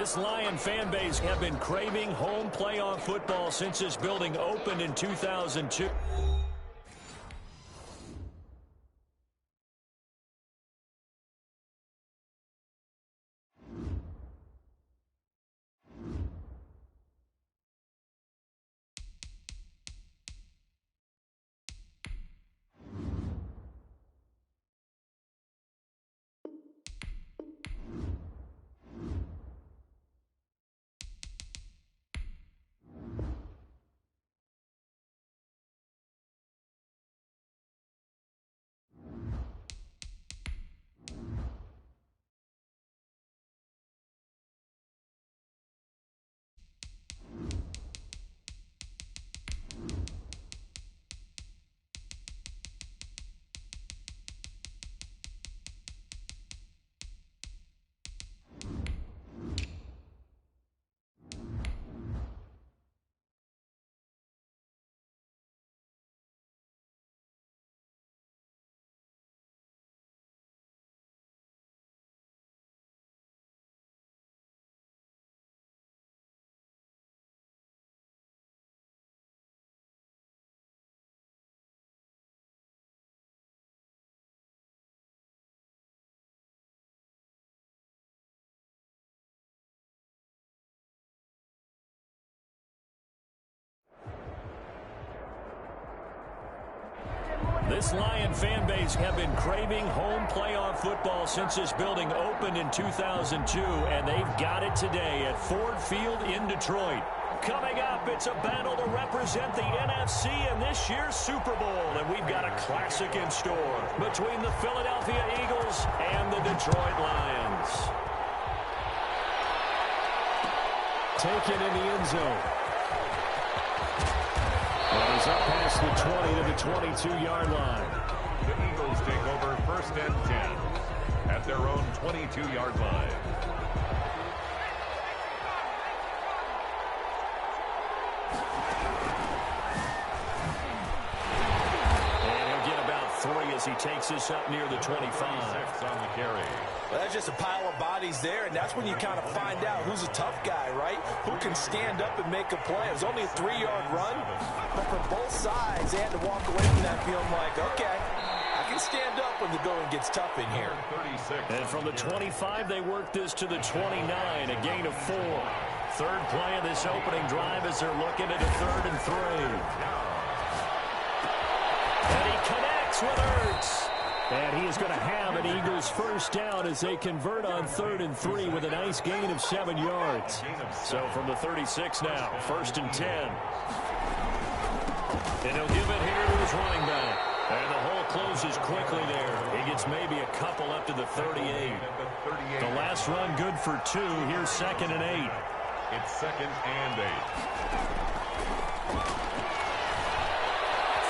This Lion fan base have been craving home playoff football since this building opened in 2002. This Lion fan base have been craving home playoff football since this building opened in 2002, and they've got it today at Ford Field in Detroit. Coming up, it's a battle to represent the NFC in this year's Super Bowl, and we've got a classic in store between the Philadelphia Eagles and the Detroit Lions. Taken in the end zone. And he's up past the 20 to the 22-yard line. The Eagles take over 1st and 10 at their own 22-yard line. And he'll get about 3 as he takes this up near the 25. 26 on the carry. Well, that's just a pile of bodies there, and that's when you kind of find out who's a tough guy, right? Who can stand up and make a play. It was only a 3-yard run, but for both sides, they had to walk away from that feeling like, okay, I can stand up when the going gets tough in here. 36. And from the 25, they work this to the 29, a gain of 4. Third play of this opening drive as they're looking at a 3rd and 3. And he connects with Ertz. And he is going to have an Eagles first down as they convert on 3rd and 3 with a nice gain of 7 yards. So from the 36 now, 1st and 10. And he'll give it here to his running back. And the hole closes quickly there. He gets maybe a couple up to the 38. The last run good for 2. Here's 2nd and 8. It's 2nd and 8.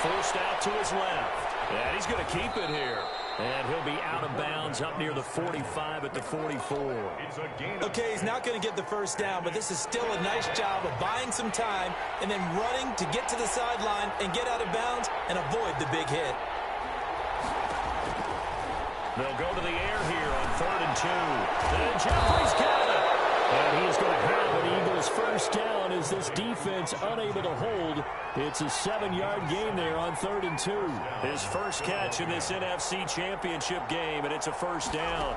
Forced out to his left. And he's going to keep it here. And he'll be out of bounds up near the 45 at the 44. Okay, he's not going to get the first down, but this is still a nice job of buying some time and then running to get to the sideline and get out of bounds and avoid the big hit. They'll go to the air here on 3rd and 2. And Jeffrey's got it. And he's going to have an Eagles first down as this defense unable to hold. It's a 7-yard gain there on 3rd and 2. His first catch in this NFC Championship game, and it's a first down.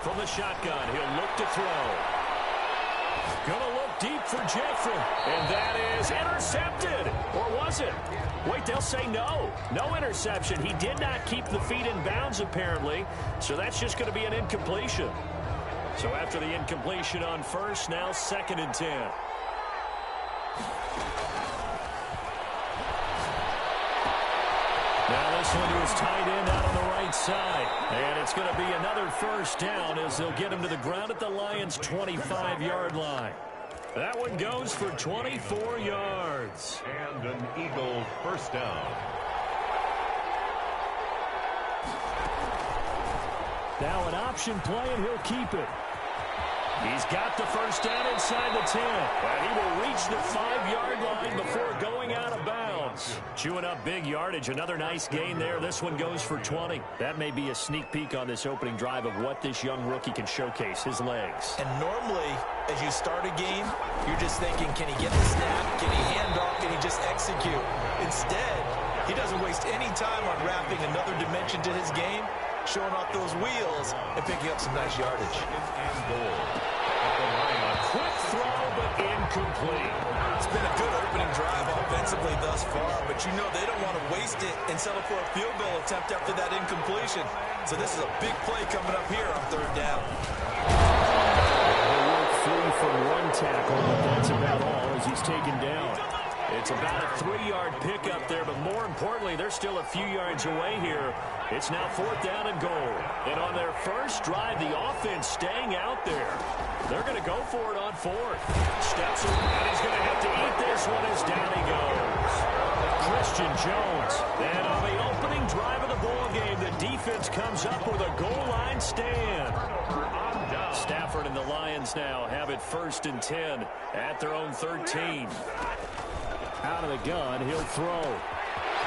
From the shotgun, he'll look to throw. Going to look deep for Jeffrey. And that is intercepted. Or was it? Wait, they'll say no. No interception. He did not keep the feet in bounds, apparently. So that's just going to be an incompletion. So after the incompletion on first, now 2nd and 10. Now this one to his tight end out on the right side. And it's going to be another first down as they'll get him to the ground at the Lions' 25-yard line. That one goes for 24 yards. And an Eagle first down. Now an option play, and he'll keep it. He's got the first down inside the 10. And he will reach the 5-yard line before going out of bounds. Eagles chewing up big yardage. Another nice gain there. This one goes for 20. That may be a sneak peek on this opening drive of what this young rookie can showcase, his legs. And normally, as you start a game, you're just thinking, can he get the snap? Can he hand off? Can he just execute? Instead, he doesn't waste any time on wrapping another dimension to his game, showing off those wheels, and picking up some nice yardage. And goal. At the line. Quick throw, but incomplete. It's been a good opening drive offensively thus far, but you know they don't want to waste it and settle for a field goal attempt after that incompletion. So this is a big play coming up here on third down. They work free from one tackle, but that's about all as he's taken down. It's about a 3-yard pickup there, but more importantly, they're still a few yards away here. It's now 4th down and goal. And on their first drive, the offense staying out there. They're going to go for it on 4th. Steps in, and he's going to have to eat this one as down he goes. Christian Jones. And on the opening drive of the ball game, the defense comes up with a goal line stand. Stafford and the Lions now have it 1st and 10 at their own 13. Out of the gun, he'll throw.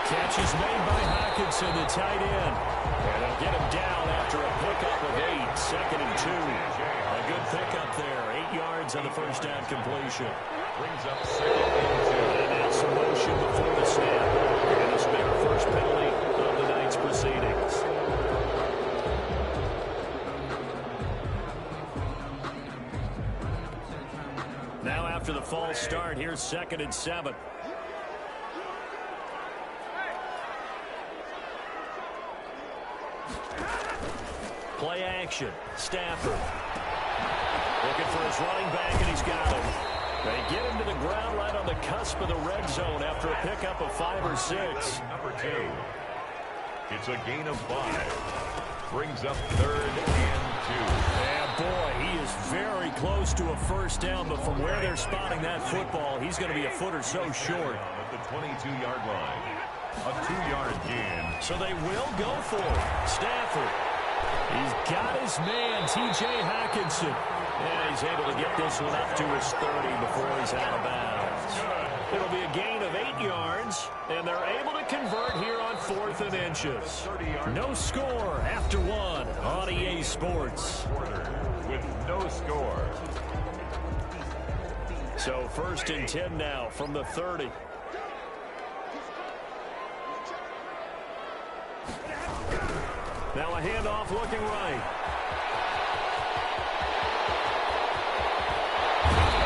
Catch is made by Hockenson, the tight end. And they'll get him down after a pickup of 8, 2nd and 2. A good pickup there, 8 yards on the first down completion. Brings up 2nd and 2. And now some motion before the snap. And it's their first penalty of the night's proceedings. Now after the false start, here's 2nd and 7. Play action. Stafford. Looking for his running back, and he's got him. They get him to the ground right on the cusp of the red zone after a pickup of 5 or 6. Number 2. It's a gain of 5. Brings up 3rd and 2. And boy, he is very close to a first down, but from where they're spotting that football, he's going to be a foot or so short. At the 22-yard line. A 2-yard gain. So they will go for it. Stafford. He's got his man, T.J. Hockenson. And he's able to get this one up to his 30 before he's out of bounds. It'll be a gain of 8 yards, and they're able to convert here on 4th and inches. No score after 1 on EA Sports. With no score. So 1st and 10 now from the 30. Now a handoff looking right.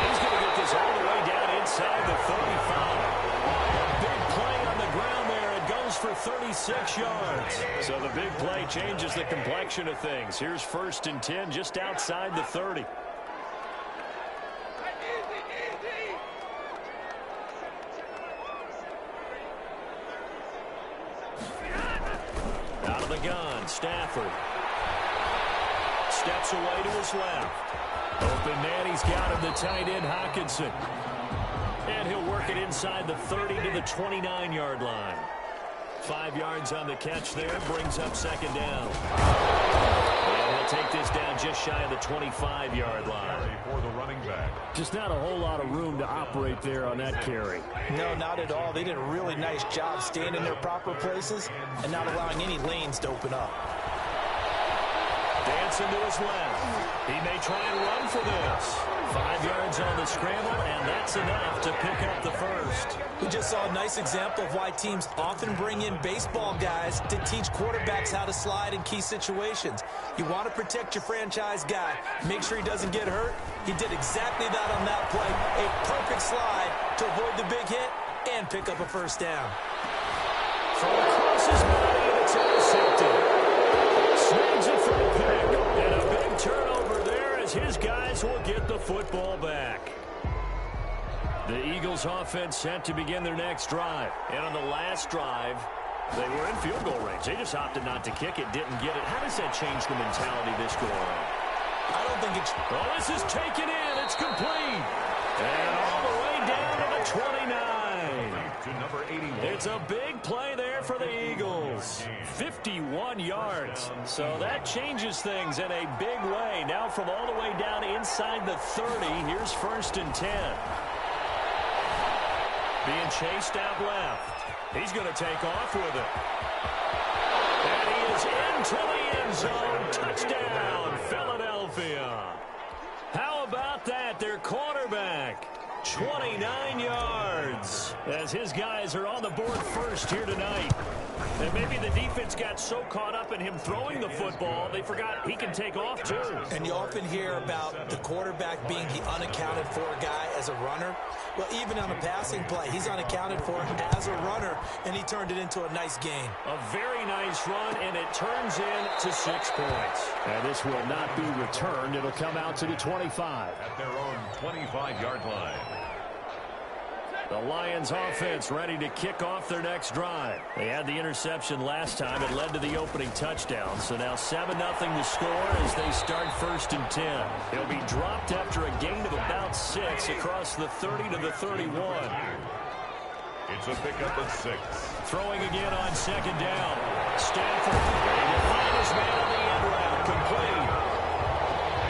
He's going to get this all the way down inside the 35. A big play on the ground there. It goes for 36 yards. So the big play changes the complexion of things. Here's 1st and 10 just outside the 30. Out of the gun, Stafford. Steps away to his left. Open man, he's got him, the tight end, Hockenson. And he'll work it inside the 30 to the 29-yard line. 5 yards on the catch there, brings up 2nd down. And he'll take this down just shy of the 25-yard line. For the running back. Just not a whole lot of room to operate there on that carry. No, not at all. They did a really nice job staying in their proper places and not allowing any lanes to open up. Dancing to his left. He may try and run for this. 5 yards on the scramble, and that's enough to pick up the first. We just saw a nice example of why teams often bring in baseball guys to teach quarterbacks how to slide in key situations. You want to protect your franchise guy. Make sure he doesn't get hurt. He did exactly that on that play. A perfect slide to avoid the big hit and pick up a first down. From across his body, and it's intercepted. Snags it for a pick, and a big turnover there as his guys will get the football back. The Eagles offense set to begin their next drive. And on the last drive, they were in field goal range. They just opted not to kick it, didn't get it. How does that change the mentality this go around? I don't think it's... Oh, this is taken in. It's complete. And all the way down to the 29. To number 81. It's a big play there for the Eagles. 51 yards. So that changes things in a big way. Now from all the way down inside the 30, here's 1st and 10. Being chased out left. He's going to take off with it. And he is into the end zone. Touchdown, Philadelphia. How about that? Their quarterback, 29 yards, as his guys are on the board first here tonight. And maybe the defense got so caught up in him throwing the football, they forgot he can take off too. And you often hear about the quarterback being the unaccounted for guy as a runner. Well, even on a passing play, he's unaccounted for as a runner, and he turned it into a nice gain. A very nice run, and it turns into 6 points. And this will not be returned. It'll come out to the 25. At their own 25-yard line. The Lions offense ready to kick off their next drive. They had the interception last time. It led to the opening touchdown. So now 7-0 to score as they start 1st and 10. He'll be dropped after a gain of about 6 across the 30 to the 31. It's a pickup of 6. Throwing again on 2nd down. Stafford ready to find his man on the end route. Complete.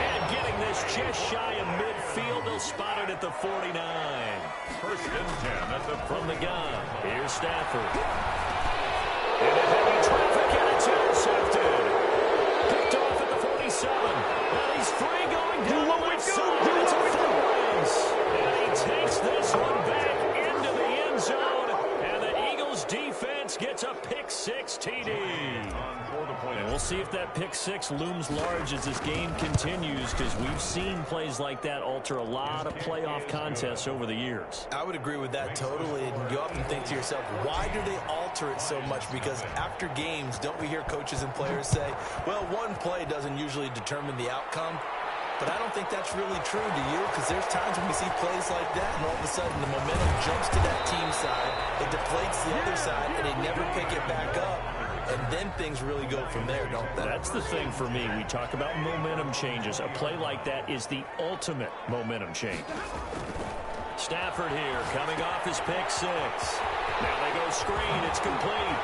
And getting this just shy of midfield. They'll spot it at the 49. 1st and 10 at the from the gun. Here's Stafford. Into heavy traffic, and it's intercepted. Picked off at the 47. And he's free going down the left side. It's a Flores. And he takes this one back into the end zone. And the Eagles defense gets a pick-6 TD. And we'll see if that pick-6 looms large as this game continues, because we've seen plays like that alter a lot of playoff contests over the years. I would agree with that totally. And you often think to yourself, why do they alter it so much? Because after games, don't we hear coaches and players say, well, one play doesn't usually determine the outcome? But I don't think that's really true, do you? Because there's times when we see plays like that, and all of a sudden the momentum jumps to that team side, it deflates the other side, and they never pick it back up. And then things really go from there, don't they? That's the thing for me. We talk about momentum changes. A play like that is the ultimate momentum change. Stafford here, coming off his pick-6. Now they go screen. It's complete.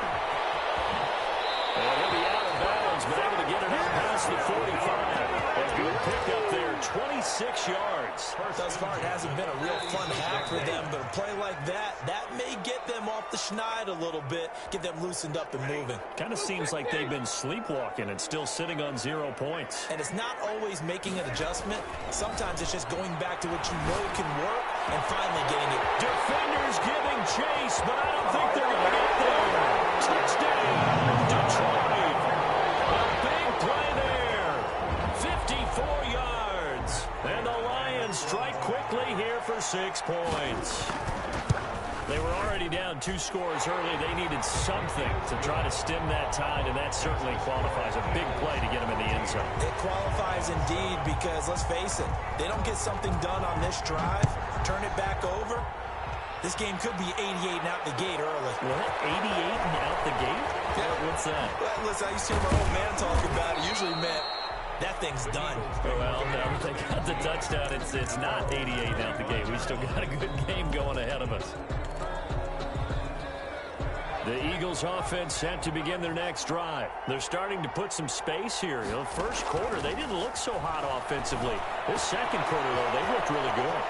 And he'll be out of bounds, but able to get it up past the 45. A good pickup there, 26 yards. Thus far, it hasn't been a real fun half for them, but a play like that may get them off the schneid a little bit, get them loosened up and moving. Kind of seems like they've been sleepwalking and still sitting on 0 points. And it's not always making an adjustment. Sometimes it's just going back to what you know can work and finally getting it. Defenders giving chase, but I don't think they're going to get there. Touchdown, Detroit. A big play there. 54 yards. And the Lions strike quickly here for 6 points. They were already down 2 scores early. They needed something to try to stem that tide, and that certainly qualifies. A big play to get them in the end zone. It qualifies indeed because, let's face it, they don't get something done on this drive, turn it back over, this game could be 88 and out the gate early. What? 88 and out the gate? Yeah. What's that? Well, listen, I used to hear my old man talk about it. Usually meant that thing's done. Well, no, they got the touchdown. It's not 88 out the gate. We still got a good game going ahead of us. The Eagles offense set to begin their next drive. They're starting to put some space here. The first quarter, they didn't look so hot offensively. This second quarter, though, they looked really good.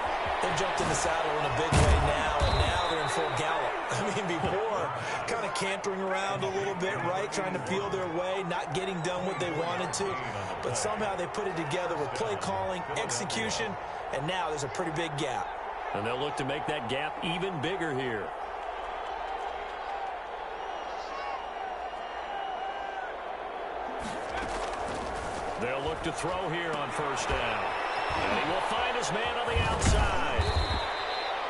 They've jumped in the saddle in a big way now, and now they're in full gallop. I mean, before, kind of cantering around a little bit, right, trying to feel their way, not getting done what they wanted to. But somehow they put it together with play calling, execution, and now there's a pretty big gap. And they'll look to make that gap even bigger here. They'll look to throw here on 1st down. And he will find his man on the outside.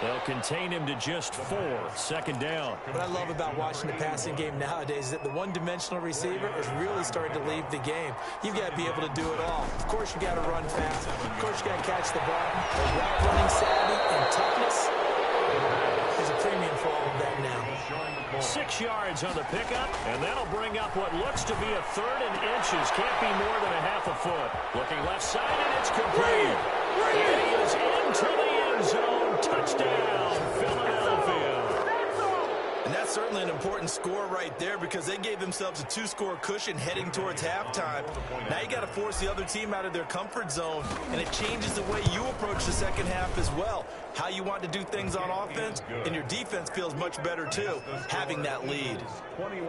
They'll contain him to just 4. 2nd down. What I love about watching the passing game nowadays is that the one-dimensional receiver is really starting to leave the game. You've got to be able to do it all. Of course, you got to run fast. Of course, you got to catch the ball. But route running savvy and toughness, there's a premium for all of that now. 6 yards on the pickup, and that'll bring up what looks to be a 3rd and inches. Can't be more than a half a foot. Looking left side, and it's complete. And he is into the end zone. Touchdown, Philadelphia. And that's certainly an important score right there because they gave themselves a 2-score cushion heading towards halftime. Now you got to force the other team out of their comfort zone, and it changes the way you approach the second half as well. How you want to do things on offense, and your defense feels much better too, having that lead.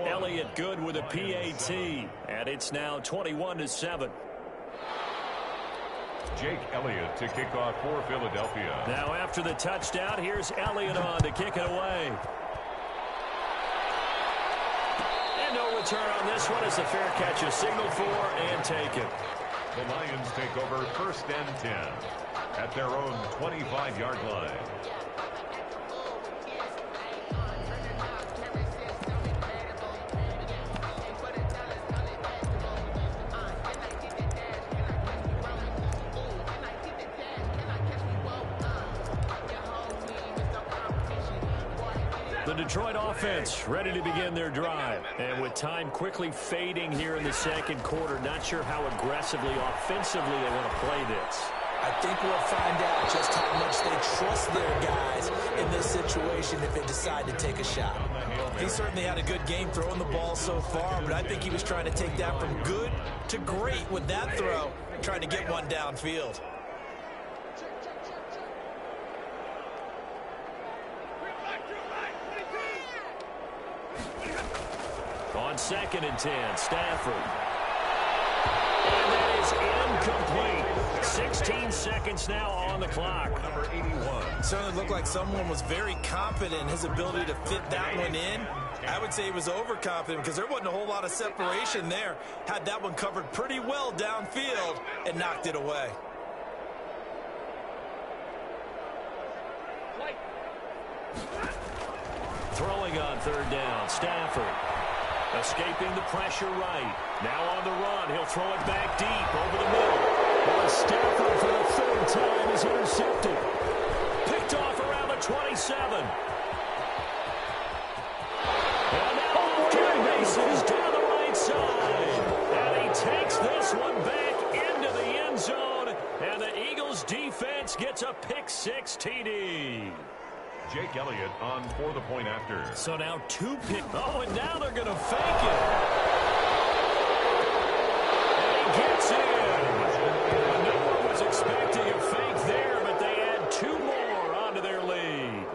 Elliott good with a PAT, and it's now 21-7. Jake Elliott to kick off for Philadelphia. Now after the touchdown, here's Elliott on to kick it away. And no return on this one as the fair catch is signaled for and taken. The Lions take over 1st and 10 at their own 25-yard line. The Detroit offense ready to begin their drive. And with time quickly fading here in the second quarter, not sure how aggressively, offensively they want to play this. I think we'll find out just how much they trust their guys in this situation if they decide to take a shot. He certainly had a good game throwing the ball so far, but I think he was trying to take that from good to great with that throw, trying to get one downfield. On 2nd and 10, Stafford. And that is incomplete. 16 seconds now on the clock. Number 81. Certainly looked like someone was very confident in his ability to fit that one in. I would say he was overconfident because there wasn't a whole lot of separation there. Had that one covered pretty well downfield and knocked it away. Throwing on 3rd down, Stafford. Escaping the pressure right. Now on the run. He'll throw it back deep over the middle. Well, Stafford for the 3rd time is intercepted. Picked off around the 27. And now carry bases down the right side. And he takes this one back into the end zone. And the Eagles defense gets a pick-6 TD. Jake Elliott on for the point after. So now 2 pick. Oh, and now they're going to fake it. And he gets in. No one was expecting a fake there, but they add 2 more onto their lead.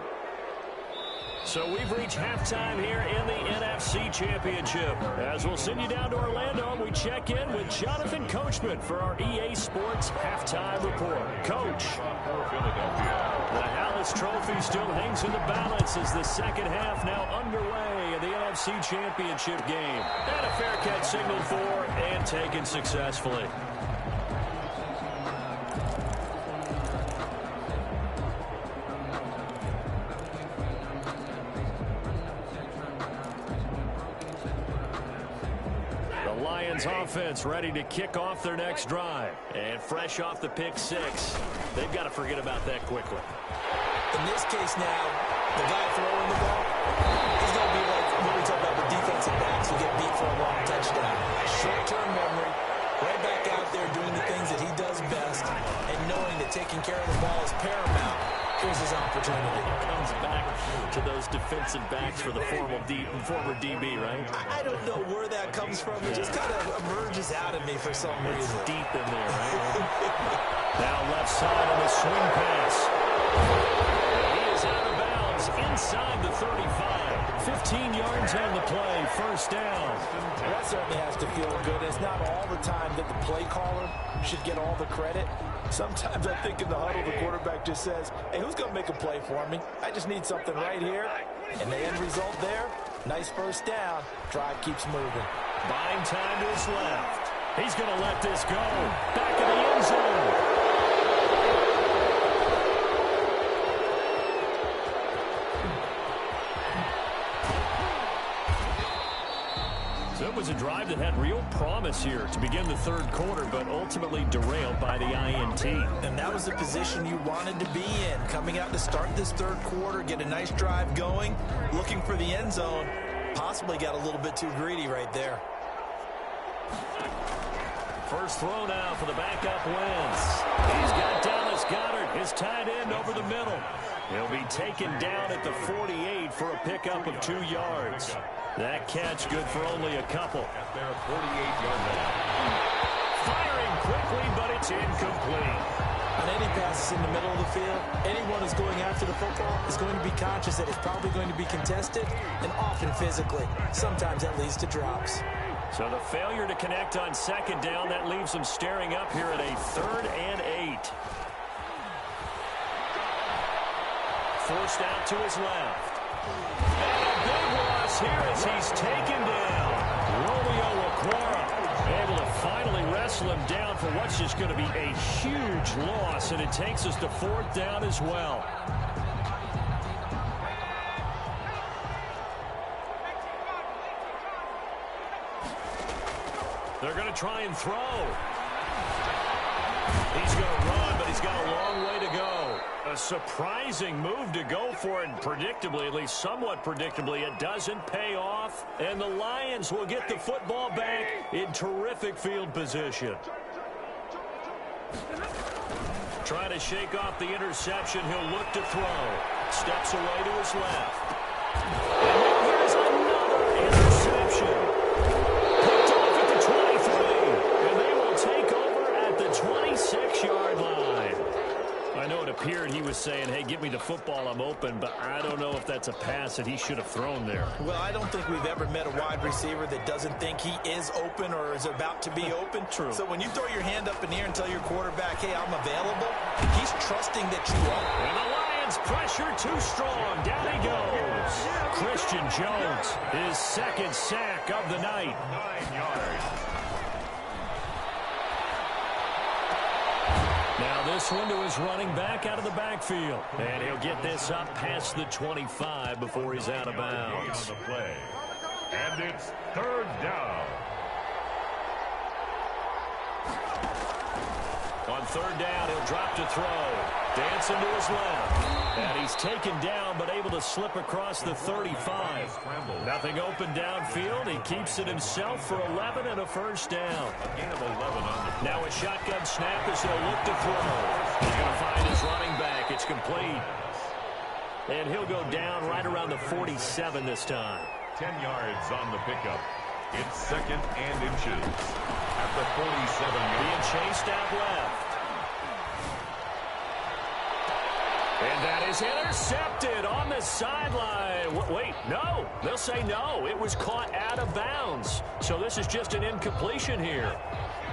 So we've reached halftime here in the NFC Championship. As we'll send you down to Orlando, we check in with Jonathan Coachman for our EA Sports Halftime Report. Coach. For Philadelphia. The Hallis Trophy still hangs in the balance as the second half now underway in the NFC Championship game. And a fair catch signaled for and taken successfully. The Lions offense ready to kick off their next drive. And fresh off the pick-6, they've got to forget about that quickly. In this case now, the guy throwing the ball, he's going to be like when we talk about the defensive backs who get beat for a long touchdown. Short-term memory, right back out there doing the things that he does best, and knowing that taking care of the ball is paramount. Here's his opportunity. Comes back to those defensive backs for the former DB, right? I don't know where that comes from. It just kind of emerges out of me for some reason. It's deep in there, right? Now left side on the swing pass. He is out of bounds inside the 35. 15 yards on the play, first down. That certainly has to feel good. It's not all the time that the play caller should get all the credit. Sometimes I think in the huddle, the quarterback just says, hey, who's going to make a play for me? I just need something right here. And the end result there, nice first down. Drive keeps moving. Buying time to his left. He's going to let this go. Back in the end zone. It was a drive that had real promise here to begin the third quarter, but ultimately derailed by the INT. And that was the position you wanted to be in. Coming out to start this third quarter, get a nice drive going, looking for the end zone. Possibly got a little bit too greedy right there. First throw now for the backup Wentz. He's got Dallas Goedert, his tight end over the middle. He'll be taken down at the 48 for a pickup of 2 yards. That catch good for only a couple. At their 48-yard line. Firing quickly, but it's incomplete. On any passes in the middle of the field, anyone who's going after the football is going to be conscious that it's probably going to be contested, and often physically. Sometimes that leads to drops. So the failure to connect on second down, that leaves them staring up here at a 3rd and 8. Forced out to his left. And a big loss here as he's taken down. Romeo Okwara able to finally wrestle him down for what's just going to be a huge loss, and it takes us to 4th down as well. They're going to try and throw. He's going to run, but he's got a long way to go. A surprising move to go for it, and predictably, at least somewhat predictably, it doesn't pay off, and the Lions will get the football back in terrific field position. Trying to shake off the interception, he'll look to throw. Steps away to his left. And here's another interception. Picked off at the 23, and they will take over at the 26-yard line. I know it appeared he was saying, hey, give me the football, I'm open, but I don't know if that's a pass that he should have thrown there. Well, I don't think we've ever met a wide receiver that doesn't think he is open or is about to be open. True. So when you throw your hand up in the air and tell your quarterback, hey, I'm available, he's trusting that you are. And the Lions pressure too strong. Down he goes. Christian Jones, his 2nd sack of the night. 9 yards. Now this one to his running back out of the backfield. And he'll get this up past the 25 before he's out of bounds. On the play. And it's 3rd down. On 3rd down, he'll drop to throw. Dancing to his left. And he's taken down, but able to slip across the 35. Nothing open downfield. He keeps it himself for 11 and a 1st down. A gain of 11 on the play. Now a shotgun snap as he'll look to throw. He's going to find his running back. It's complete. And he'll go down right around the 47 this time. 10 yards on the pickup. It's 2nd and inches. At the 47-yard. Being chased out left. And that is intercepted on the sideline. Wait, no. They'll say no. It was caught out of bounds. So this is just an incompletion here.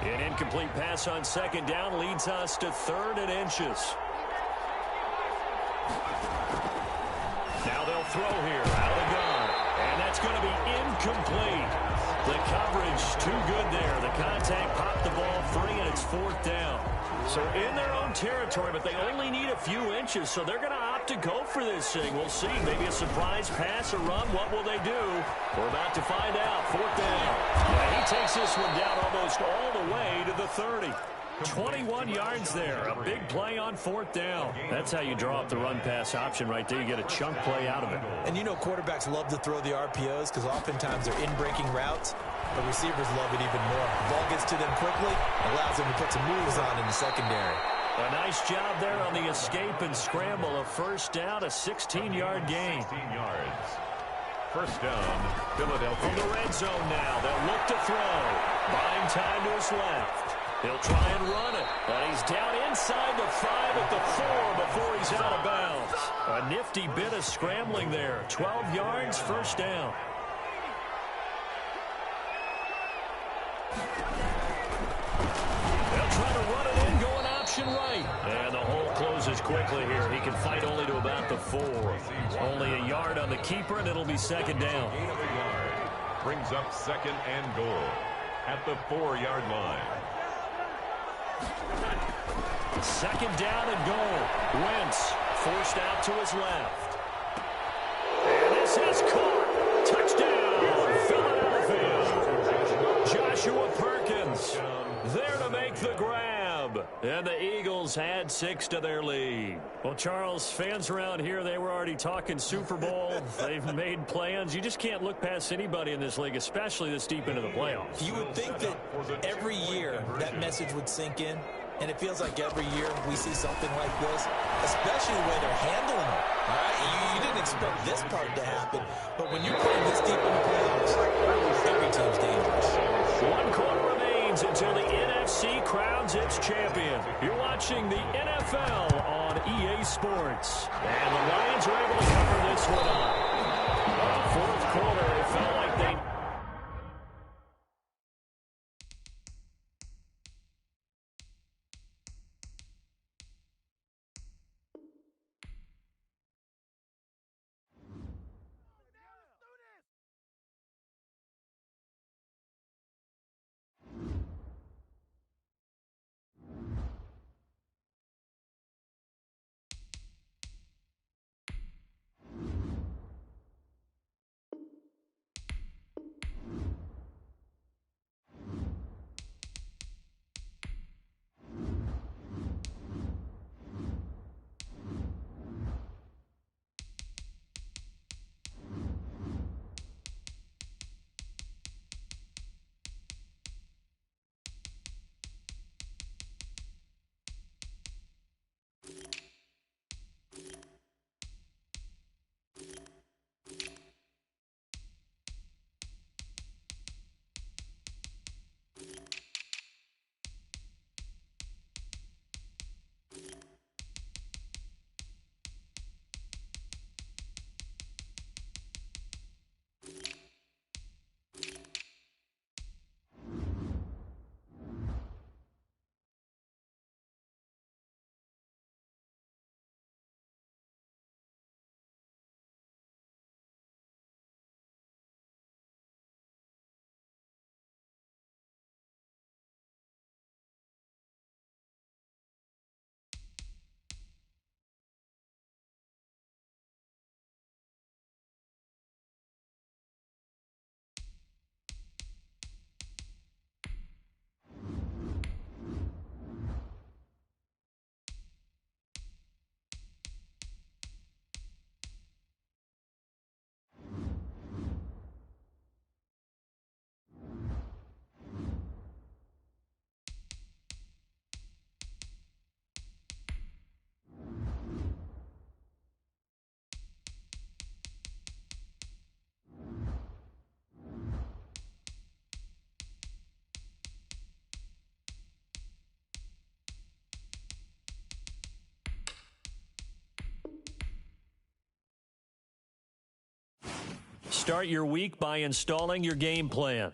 An incomplete pass on 2nd down leads us to 3rd and inches. Now they'll throw here out of the gun. And that's going to be incomplete. The coverage too good there. The contact popped the ball free, and it's 4th down. So in their own territory, but they only need a few inches, so they're going to opt to go for this thing. We'll see. Maybe a surprise pass or run. What will they do? We're about to find out. 4th down. Yeah, he takes this one down almost all the way to the 30. 21 yards there. A big play on 4th down. That's how you draw up the run-pass option right there. You get a chunk play out of it. And you know quarterbacks love to throw the RPOs because oftentimes they're in-breaking routes. The receivers love it even more. The ball gets to them quickly, allows them to put some moves on in the secondary. A nice job there on the escape and scramble. A 1st down, a 16-yard gain. 16 yards. 1st down, Philadelphia. From the red zone now, they'll look to throw. Buying time to his left. He'll try and run it. And he's down inside the 5 at the 4 before he's out of bounds. A nifty bit of scrambling there. 12 yards, 1st down. They'll try to run it in, going option right. And the hole closes quickly here. He can fight only to about the 4. Only a yard on the keeper, and it'll be 2nd down. Gain of a yard. Brings up 2nd and goal at the 4-yard line. 2nd down and goal. Wentz forced out to his left. And this is caught. Touchdown, Philadelphia. Joshua Perkins there to make the grab. And the Eagles had 6 to their lead. Well, Charles, fans around here, they were already talking Super Bowl. They've made plans. You just can't look past anybody in this league, especially this deep into the playoffs. You would think that every year that message would sink in. And it feels like every year we see something like this, especially the way they're handling it. All right? You didn't expect this part to happen, but when you're playing this deep in the playoffs, every team's dangerous. One quarter remains until the NFC crowns its champion. You're watching the NFL on EA Sports. And the Lions are able to cover this one up. Fourth quarter, it felt like they... Start your week by installing your game plan.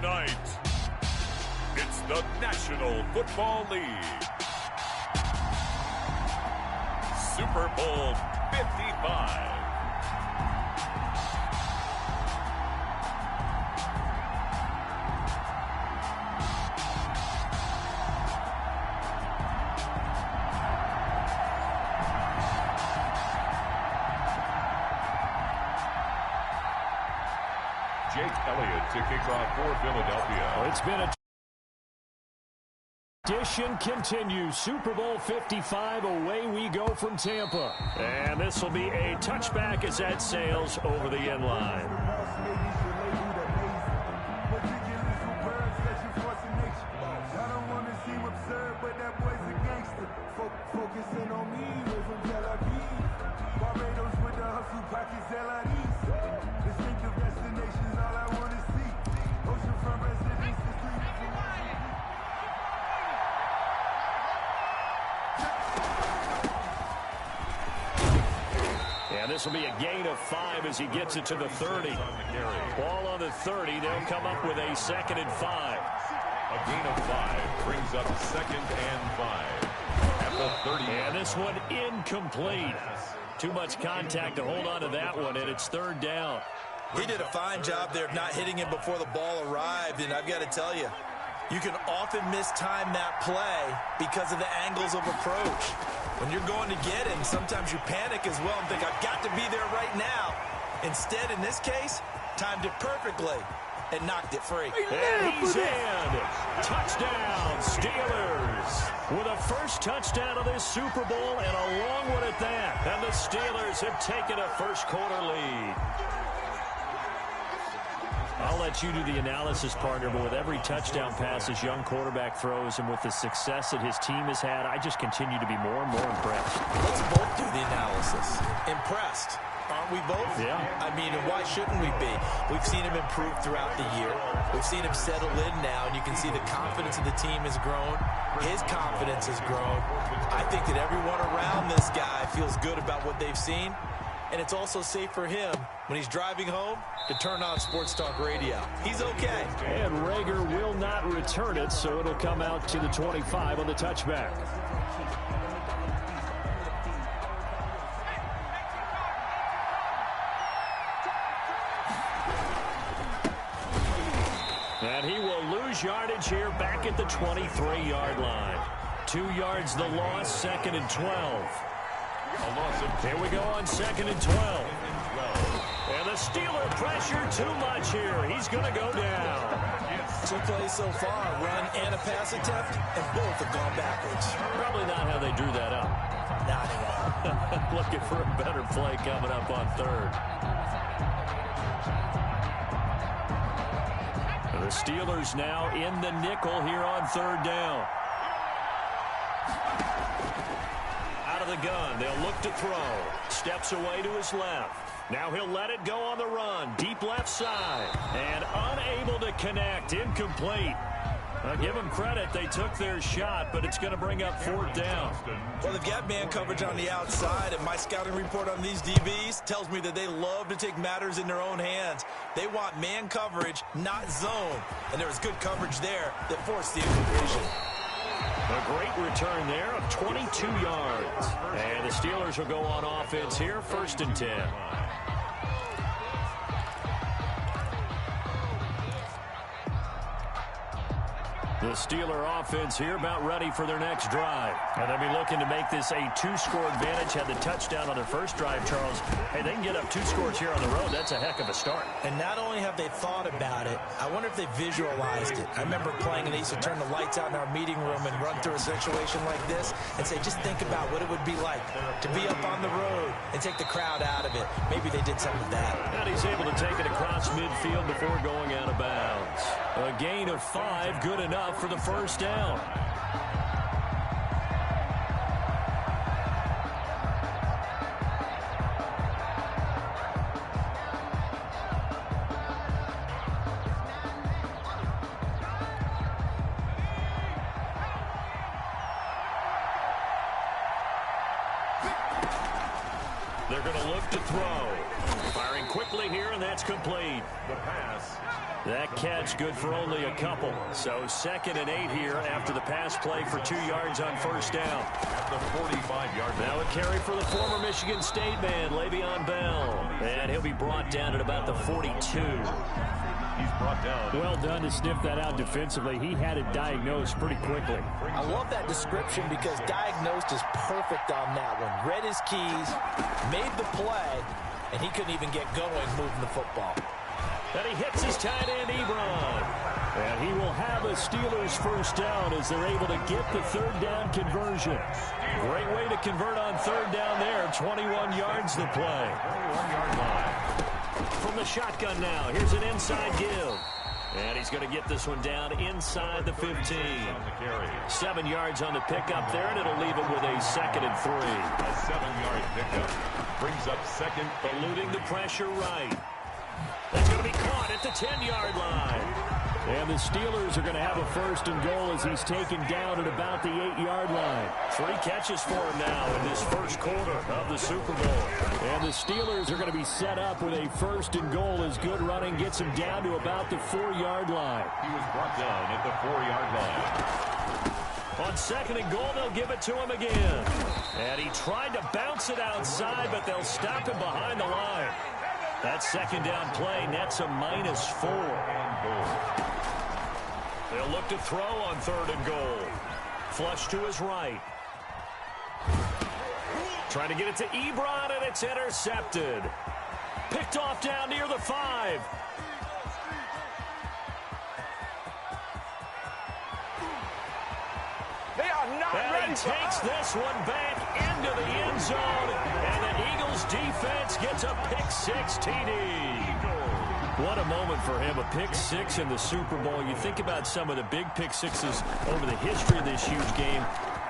Tonight, it's the National Football League. Super Bowl 55. Jake Elliott to kick off for Philadelphia. Well, it's been a tradition continues. Super Bowl 55, away we go from Tampa. And this will be a touchback as that sails over the end line. Focusing on me, we're from Tel Aviv. Barbados with the hustle pockets, LIDs. Distinctive destinations, all I want to see. Oceanfront residence, the street. And this will be a gain of 5 as he gets it to the 30. Ball on the 30. They'll come up with a 2nd and 5. A gain of 5 brings up 2nd and 5. At the 30. And this one incomplete. Too much contact to hold on to that one, and it's 3rd down. He did a fine job there of not hitting him before the ball arrived, and I've got to tell you, you can often mistime that play because of the angles of approach. When you're going to get him, sometimes you panic as well and think, I've got to be there right now. Instead, in this case, timed it perfectly and knocked it free. And he's in. Touchdown, Steelers. With a first touchdown of this Super Bowl and a long one at that. And the Steelers have taken a first-quarter lead. I'll let you do the analysis, partner, but with every touchdown pass his young quarterback throws and with the success that his team has had, I just continue to be more and more impressed. Let's both do the analysis. Impressed. Aren't we both? Yeah. I mean, why shouldn't we be? We've seen him improve throughout the year. We've seen him settle in now, and you can see the confidence of the team has grown. His confidence has grown. I think that everyone around this guy feels good about what they've seen, and it's also safe for him when he's driving home to turn on Sports Talk Radio. He's okay. And Rager will not return it, so it'll come out to the 25 on the touchback. And he will lose yardage here back at the 23-yard line. 2 yards the loss, 2nd and 12. Here we go on 2nd and 12. And the Steeler pressure too much here. He's going to go down. 2 plays so far, run and a pass attempt, and both have gone backwards. Probably not how they drew that up. Not at all. Looking for a better play coming up on 3rd. The Steelers now in the nickel here on 3rd down. Out of the gun, they'll look to throw. Steps away to his left. Now he'll let it go on the run. Deep left side. And unable to connect. Incomplete. I'll give them credit. They took their shot, but it's going to bring up 4th down. Well, they've got man coverage on the outside, and my scouting report on these DBs tells me that they love to take matters in their own hands. They want man coverage, not zone. And there was good coverage there that forced the incompletion. A great return there of 22 yards. And the Steelers will go on offense here, 1st and 10. The Steeler offense here about ready for their next drive. And they'll be looking to make this a 2-score advantage. Had the touchdown on their first drive, Charles. Hey, they can get up 2 scores here on the road. That's a heck of a start. And not only have they thought about it, I wonder if they visualized it. I remember playing and they used to turn the lights out in our meeting room and run through a situation like this and say, just think about what it would be like to be up on the road and take the crowd out of it. Maybe they did some of that. And he's able to take it across midfield before going out of bounds. A gain of 5, good enough for the 1st down. They're going to look to throw. Firing quickly here, and that's complete. The pass. That catch good for only a couple. So 2nd and 8 here after the pass play for 2 yards on first down. At the 45-yard line. Now a carry for the former Michigan State man, Le'Veon Bell. And he'll be brought down at about the 42. He's brought down. Well done to sniff that out defensively. He had it diagnosed pretty quickly. I love that description because diagnosed is perfect on that one. Read his keys, made the play, and he couldn't even get going moving the football. And he hits his tight end, Ebron. And he will have a Steelers first down as they're able to get the 3rd down conversion. Great way to convert on 3rd down there. 21 yards the play. 21-yard line. From the shotgun now, here's an inside give. And he's going to get this one down inside the 15. 7 yards on the pickup there, and it'll leave him with a 2nd and 3. A 7-yard pickup brings up 2nd. Eluding the pressure right. That's going to be caught at the 10-yard line. And the Steelers are going to have a 1st and goal as he's taken down at about the 8-yard line. 3 catches for him now in this first quarter of the Super Bowl. And the Steelers are going to be set up with a 1st and goal as good running gets him down to about the 4-yard line. He was brought down at the 4-yard line. On 2nd and goal, they'll give it to him again. And he tried to bounce it outside, but they'll stop him behind the line. That 2nd down play nets a -4. They'll look to throw on 3rd and goal. Flush to his right. Trying to get it to Ebron, and it's intercepted. Picked off down near the 5. They are not ready. And he takes this one back into the end zone, and the Eagles defense gets a pick-6 TD. What a moment for him, a pick-6 in the Super Bowl. You think about some of the big pick-6s over the history of this huge game.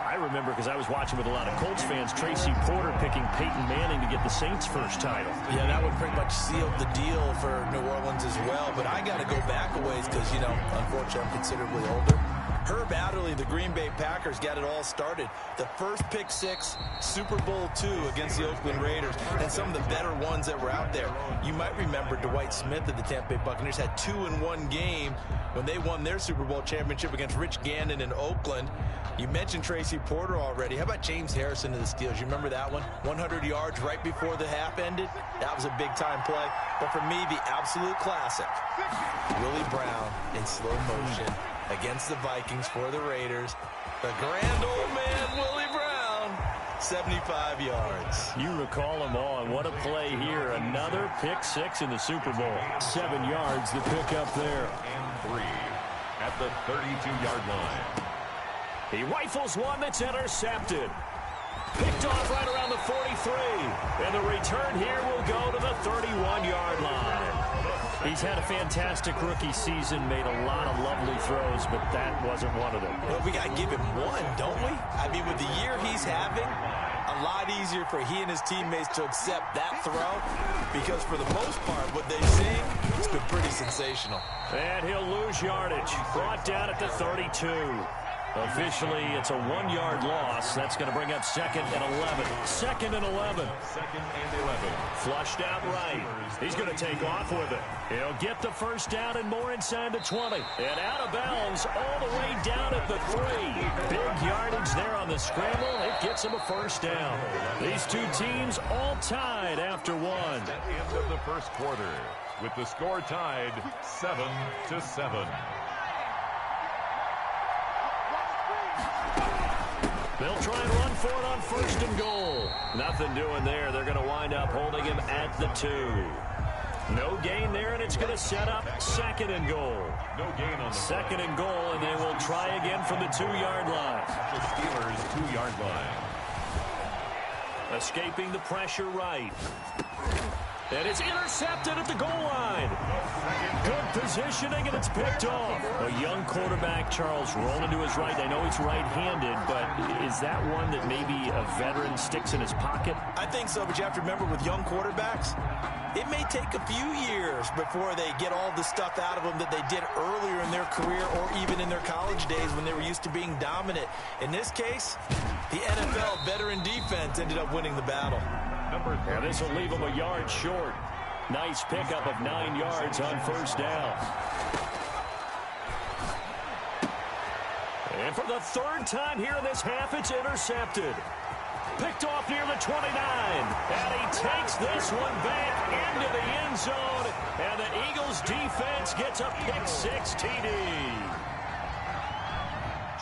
I remember, because I was watching with a lot of Colts fans, Tracy Porter picking Peyton Manning to get the Saints' first title. Yeah, that one pretty much sealed the deal for New Orleans as well. But I got to go back a ways because, you know, unfortunately I'm considerably older. Herb Adderley, the Green Bay Packers, got it all started. The first pick-6, Super Bowl II against the Oakland Raiders, and some of the better ones that were out there. You might remember Dwight Smith of the Tampa Bay Buccaneers had 2 in one game when they won their Super Bowl championship against Rich Gannon in Oakland. You mentioned Tracy Porter already. How about James Harrison of the Steelers? You remember that one? 100 yards right before the half ended? That was a big-time play. But for me, the absolute classic, Willie Brown in slow motion against the Vikings for the Raiders. The grand old man, Willie Brown, 75 yards. You recall them all, and what a play here. Another pick-6 in the Super Bowl. 7 yards, the pickup there. And 3 at the 32-yard line. He rifles one that's intercepted. Picked off right around the 43. And the return here will go to the 31-yard line. He's had a fantastic rookie season, made a lot of lovely throws, but that wasn't one of them. Well, we got to give him one, don't we? I mean, with the year he's having, a lot easier for he and his teammates to accept that throw because for the most part, what they've seen, it's been pretty sensational. And he'll lose yardage. Brought down at the 32. Officially, it's a 1-yard loss. That's going to bring up 2nd and 11. 2nd and 11. 2nd and 11. Flushed out right. He's going to take off with it. He'll get the first down and more inside the 20. And out of bounds all the way down at the 3. Big yardage there on the scramble. It gets him a first down. These two teams all tied after one. At the end of the first quarter, with the score tied 7-7. They'll try and run for it on 1st and goal. Nothing doing there. They're going to wind up holding him at the 2. No gain there, and it's going to set up 2nd and goal. No gain on the 2nd and goal, and they will try again from the 2-yard line. The Steelers' 2-yard line. Escaping the pressure right. And it's intercepted at the goal line. Good positioning, and it's picked off. A young quarterback, Charles, rolling to his right. I know he's right-handed, but is that one that maybe a veteran sticks in his pocket? I think so, but you have to remember with young quarterbacks, it may take a few years before they get all the stuff out of them that they did earlier in their career or even in their college days when they were used to being dominant. In this case, the NFL veteran defense ended up winning the battle. Number 30. And this will leave him a yard short. Nice pickup of 9 yards on first down. And for the third time here in this half, it's intercepted. Picked off near the 29. And he takes this one back into the end zone. And the Eagles defense gets a pick-6 TD.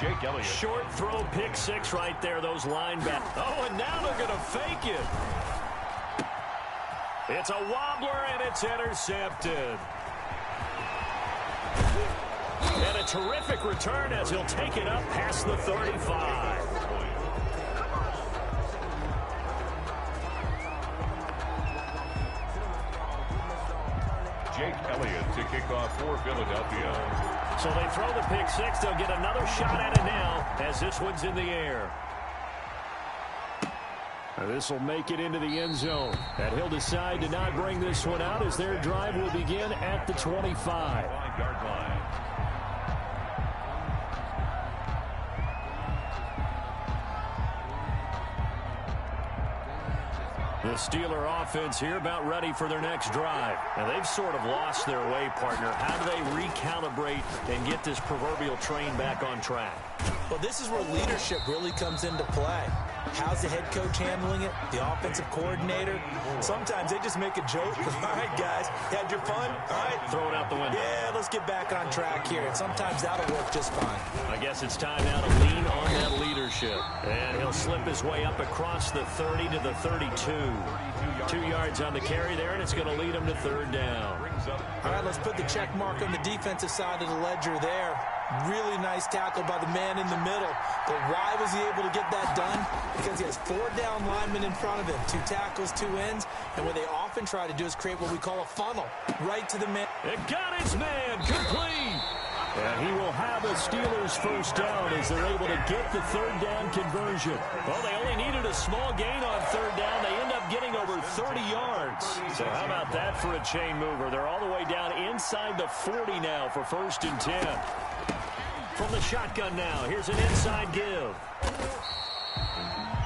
Jake Elliott. Short throw, pick-6 right there, those linebackers. Oh, and now they're going to fake it. It's a wobbler, and it's intercepted. And a terrific return as he'll take it up past the 35. Jake Elliott to kick off for Philadelphia. So they throw the pick-6. They'll get another shot at it now as this one's in the air. This will make it into the end zone. And he'll decide to not bring this one out as their drive will begin at the 25. 5-yard line. The Steeler offense here about ready for their next drive. Now they've sort of lost their way, partner. How do they recalibrate and get this proverbial train back on track? Well, this is where leadership really comes into play. How's the head coach handling it? The offensive coordinator? Sometimes they just make a joke. All right, guys, had your fun? All right. Throw it out the window. Yeah, let's get back on track here. And sometimes that'll work just fine. I guess it's time now to lean on that leadership. And he'll slip his way up across the 30 to the 32. 2 yards on the carry there, and it's going to lead him to third down. All right, let's put the check mark on the defensive side of the ledger there. Really nice tackle by the man in the middle. But why was he able to get that done? Because he has 4 down linemen in front of him. 2 tackles, 2 ends. And what they often try to do is create what we call a funnel. Right to the man. It got his man complete. And he will have the Steelers first down as they're able to get the third down conversion. Well, they only needed a small gain on third down. They end up getting over 30 yards. So how about that for a chain mover? They're all the way down inside the 40 now for 1st and 10. From the shotgun now, here's an inside give.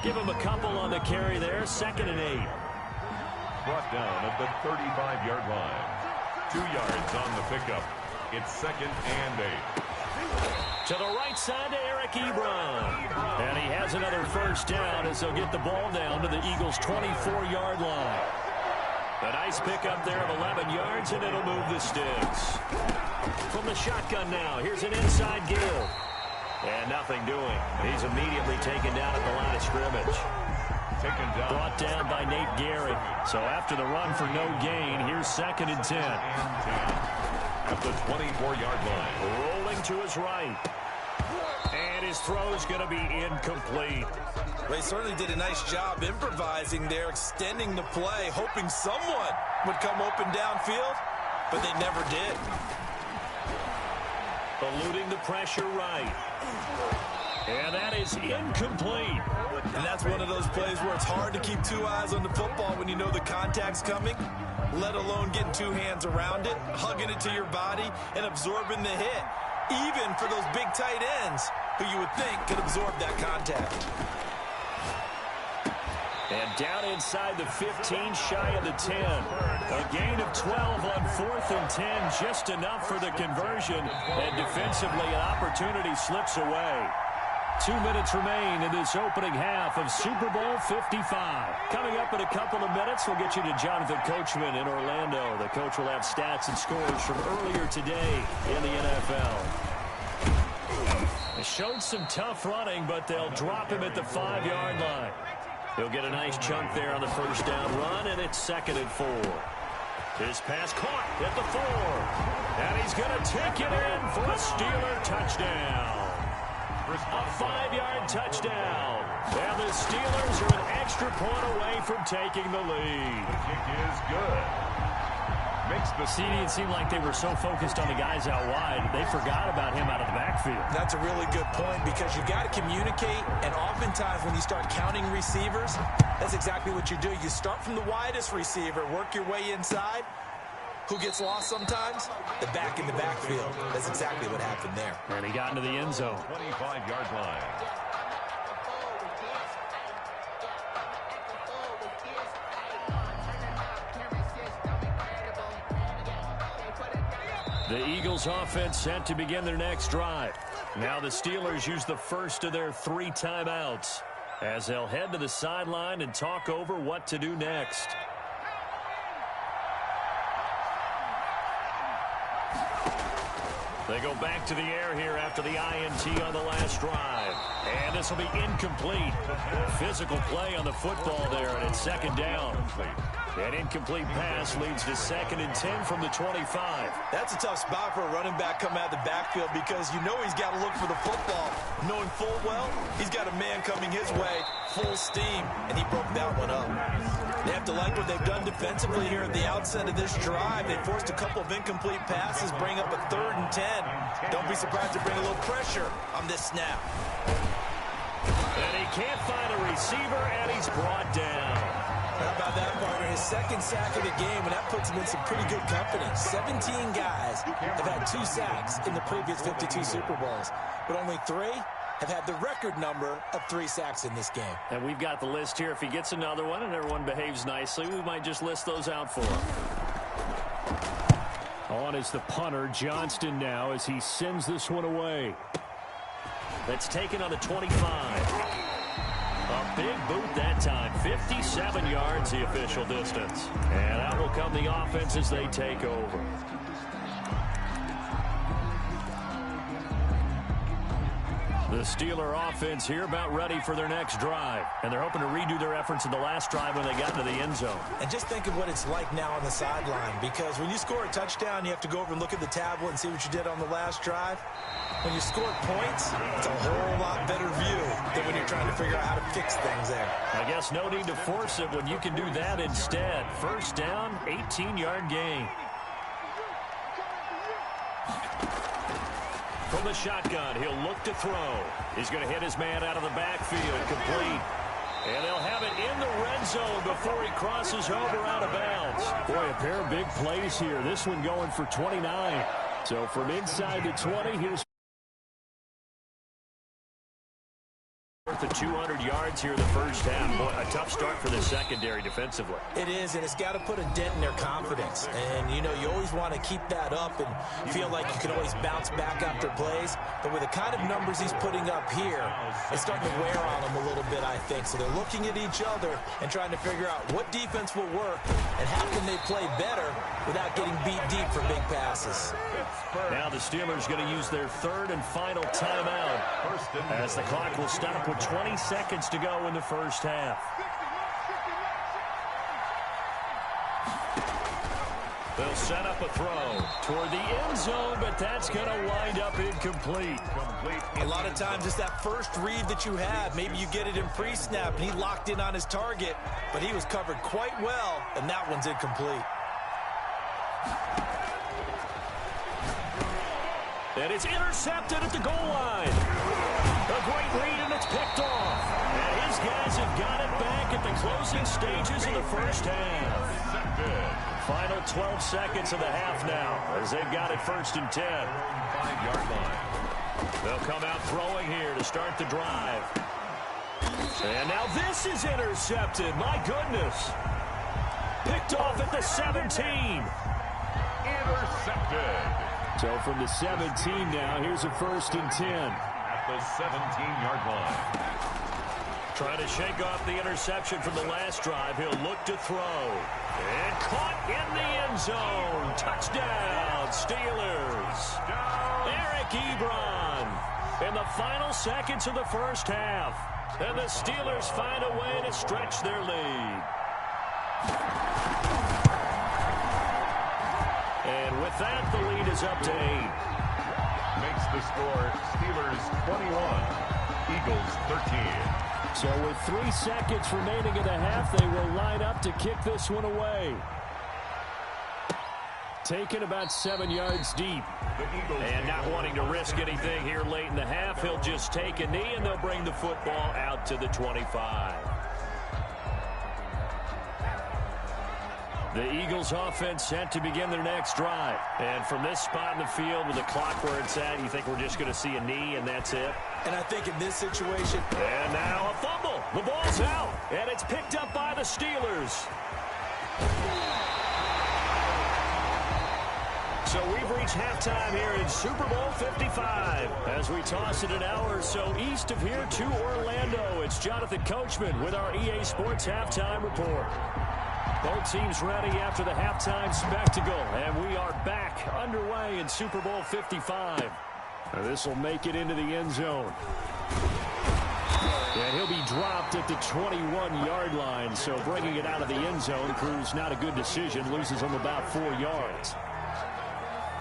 Give him a couple on the carry there, 2nd and 8. Brought down at the 35-yard line. 2 yards on the pickup. It's 2nd and 8. To the right side to Eric Ebron. And he has another first down as they'll get the ball down to the Eagles' 24-yard line. A nice pickup there of 11 yards, and it'll move the sticks. From the shotgun now, here's an inside give. And nothing doing. He's immediately taken down at the line of scrimmage. Taken down. Brought down by Nate Garrett. So after the run for no gain, here's 2nd and 10. At the 24-yard line. Rolling to his right. And his throw's going to be incomplete. They certainly did a nice job improvising there, extending the play, hoping someone would come open downfield, but they never did. Eluding the pressure right. And that is incomplete. And that's one of those plays where it's hard to keep 2 eyes on the football when you know the contact's coming, let alone getting 2 hands around it, hugging it to your body, and absorbing the hit, even for those big tight ends who you would think could absorb that contact. And down inside the 15, shy of the 10. A gain of 12 on 4th and 10, just enough for the conversion. And defensively, an opportunity slips away. 2 minutes remain in this opening half of Super Bowl 55. Coming up in a couple of minutes, we'll get you to Jonathan Coachman in Orlando. The coach will have stats and scores from earlier today in the NFL. They showed some tough running, but they'll drop him at the 5-yard line. He'll get a nice chunk there on the first down run, and it's 2nd and 4. His pass caught at the 4. And he's going to take it in for a Steeler touchdown. A 5-yard touchdown. And the Steelers are an extra point away from taking the lead. The kick is good. Makes the It seemed like they were so focused on the guys out wide, they forgot about him out of the backfield. That's a really good point because you got to communicate, and oftentimes when you start counting receivers, that's exactly what you do. You start from the widest receiver, work your way inside. Who gets lost sometimes? The back in the backfield. That's exactly what happened there. And he got into the end zone. 25-yard line. The Eagles offense set to begin their next drive. Now the Steelers use the first of their 3 timeouts as they'll head to the sideline and talk over what to do next. They go back to the air here after the INT on the last drive. And this will be incomplete. Physical play on the football there, and it's second down. An incomplete pass leads to 2nd and 10 from the 25. That's a tough spot for a running back coming out of the backfield because you know he's got to look for the football. Knowing full well, he's got a man coming his way, full steam, and he broke that one up. They have to like what they've done defensively here at the outset of this drive. They forced a couple of incomplete passes, bring up a 3rd and 10. Don't be surprised to bring a little pressure on this snap. And he can't find a receiver, and he's brought down. How about that, partner? His 2nd sack of the game, and that puts him in some pretty good company. 17 guys have had 2 sacks in the previous 52 Super Bowls, but only 3 have had the record number of 3 sacks in this game. And we've got the list here. If he gets another one and everyone behaves nicely, we might just list those out for him. On is the punter, Johnston, now as he sends this one away. That's taken on the 25. A big boot that time. 57 yards the official distance. And out will come the offense as they take over. The Steeler offense here about ready for their next drive. And they're hoping to redo their efforts in the last drive when they got into the end zone. And just think of what it's like now on the sideline, because when you score a touchdown, you have to go over and look at the tablet and see what you did on the last drive. When you score points, it's a whole lot better view than when you're trying to figure out how to fix things there. I guess no need to force it when you can do that instead. First down, 18-yard gain. From the shotgun, he'll look to throw. He's going to hit his man out of the backfield, complete. And they'll have it in the red zone before he crosses over out of bounds. Boy, a pair of big plays here. This one going for 29. So from inside the 20, here's the 200 yards here in the first half. Boy, a tough start for the secondary defensively. It is, and it's got to put a dent in their confidence. And, you know, you always want to keep that up and feel like you can always bounce back after plays. But with the kind of numbers he's putting up here, it's starting to wear on them a little bit, I think. So they're looking at each other and trying to figure out what defense will work and how can they play better without getting beat deep for big passes. Now the Steelers going to use their 3rd and final timeout as the clock will stop with 20 seconds to go in the first half. They'll set up a throw toward the end zone, but that's going to wind up incomplete. A lot of times it's that first read that you have. Maybe you get it in pre-snap, and he locked in on his target, but he was covered quite well, and that one's incomplete. And it's intercepted at the goal line. A great read, and it's picked off. And his guys have got it back at the closing stages of the first half. Final 12 seconds of the half now as they've got it 1st and 10. 5-yard line. They'll come out throwing here to start the drive. And now this is intercepted. My goodness. Picked off at the 17. Intercepted. So from the 17 now, here's a 1st and 10. At the 17-yard line. Trying to shake off the interception from the last drive. He'll look to throw. And caught in the end zone. Touchdown, Steelers. Eric Ebron in the final seconds of the first half. And the Steelers find a way to stretch their lead. And with that, the lead is up to 8. Makes the score Steelers 21, Eagles 13. So with 3 seconds remaining in the half, they will line up to kick this one away. Taken about 7 yards deep. And not wanting to risk anything here late in the half, he'll just take a knee and they'll bring the football out to the 25. The Eagles offense set to begin their next drive. And from this spot in the field with the clock where it's at, you think we're just going to see a knee and that's it? And I think in this situation... And now a fumble. The ball's out. And it's picked up by the Steelers. So we've reached halftime here in Super Bowl 55. As we toss it an hour or so east of here to Orlando, it's Jonathan Coachman with our EA Sports Halftime Report. Both teams ready after the halftime spectacle, and we are back underway in Super Bowl 55. This will make it into the end zone. And he'll be dropped at the 21-yard line, so bringing it out of the end zone proves not a good decision, loses him about 4 yards.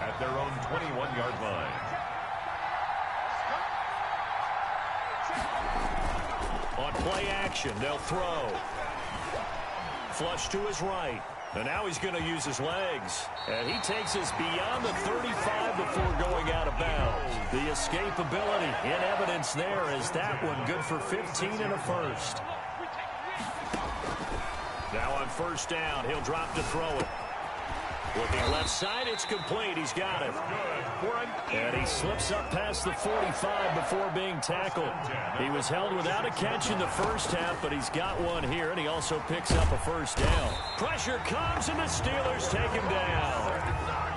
At their own 21-yard line. On play action, they'll throw. Flush to his right. And now he's going to use his legs. And he takes us beyond the 35 before going out of bounds. The escapability in evidence there is that one good for 15 and a first. Now on first down, he'll drop to throw it. Looking left side, it's complete. He's got it. And he slips up past the 45 before being tackled. He was held without a catch in the first half, but he's got one here, and he also picks up a first down. Pressure comes, and the Steelers take him down.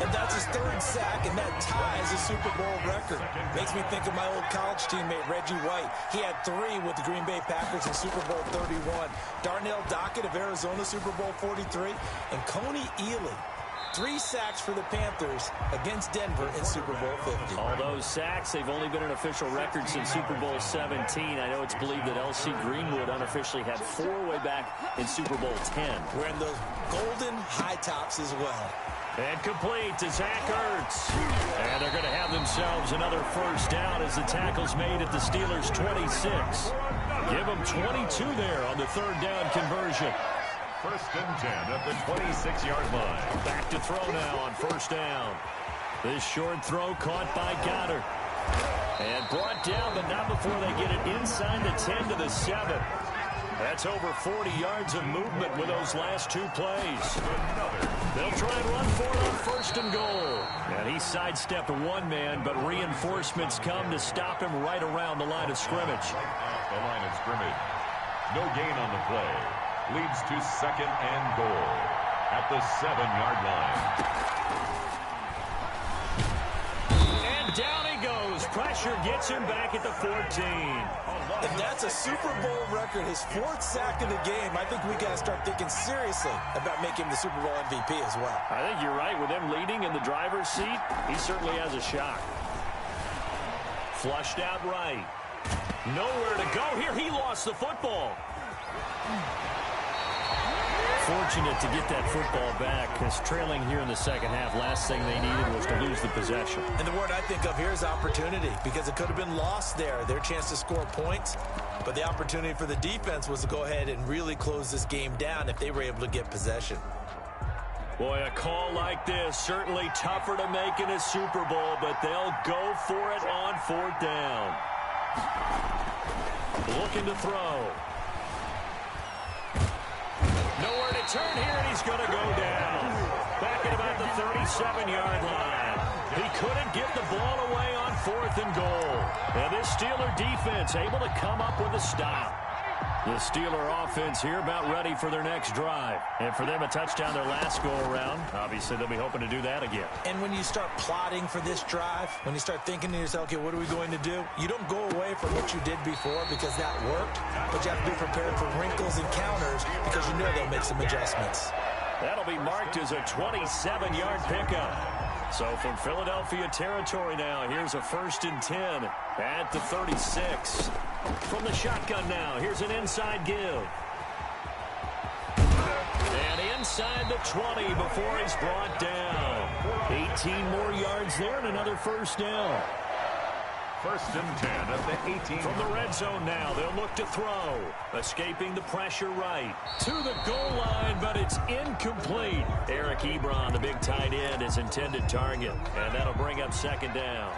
And that's his third sack, and that ties a Super Bowl record. Makes me think of my old college teammate, Reggie White. He had 3 with the Green Bay Packers in Super Bowl 31. Darnell Dockett of Arizona, Super Bowl 43. And Coney Ealy, 3 sacks for the Panthers against Denver in Super Bowl 50. All those sacks, they've only been an official record since Super Bowl 17. I know it's believed that L.C. Greenwood unofficially had 4 way back in Super Bowl 10. Wearing those golden high tops as well. And complete to Zach Ertz. And they're going to have themselves another first down as the tackle's made at the Steelers' 26. Give them 22 there on the third down conversion. First and 10 at the 26-yard line. Back to throw now on first down. This short throw caught by Goddard. And brought down, but not before they get it inside the 10 to the 7. That's over 40 yards of movement with those last 2 plays. They'll try and run for it on first and goal. And he sidestepped one man, but reinforcements come to stop him right around the line of scrimmage. The line of scrimmage. No gain on the play. Leads to second and goal at the 7-yard line. And down he goes. Pressure gets him back at the 14. If that's a Super Bowl record, his 4th sack of the game, I think we got to start thinking seriously about making him the Super Bowl MVP as well. I think you're right. With him leading in the driver's seat, he certainly has a shot. Flushed out right. Nowhere to go here. He lost the football. Fortunate to get that football back, because trailing here in the second half, last thing they needed was to lose the possession. And the word I think of here is opportunity, because it could have been lost there, their chance to score points. But the opportunity for the defense was to go ahead and really close this game down if they were able to get possession. Boy, a call like this, certainly tougher to make in a Super Bowl, but they'll go for it on 4th down. Looking to throw. Nowhere to turn here, and he's going to go down. Back at about the 37-yard line. He couldn't get the ball away on 4th and goal. And this Steeler defense able to come up with a stop. The Steeler offense here about ready for their next drive. And for them, a touchdown their last go-around. Obviously, they'll be hoping to do that again. And when you start plotting for this drive, when you start thinking to yourself, okay, what are we going to do? You don't go away from what you did before because that worked, but you have to be prepared for wrinkles and counters because you know they'll make some adjustments. That'll be marked as a 27-yard pickup. So from Philadelphia territory now, here's a 1st and 10 at the 36. From the shotgun now, here's an inside give. And inside the 20 before he's brought down. 18 more yards there and another first down. First and 10 at the 18. From the red zone now, they'll look to throw. Escaping the pressure right. To the goal line, but it's incomplete. Eric Ebron, the big tight end, is intended target. And that'll bring up second down.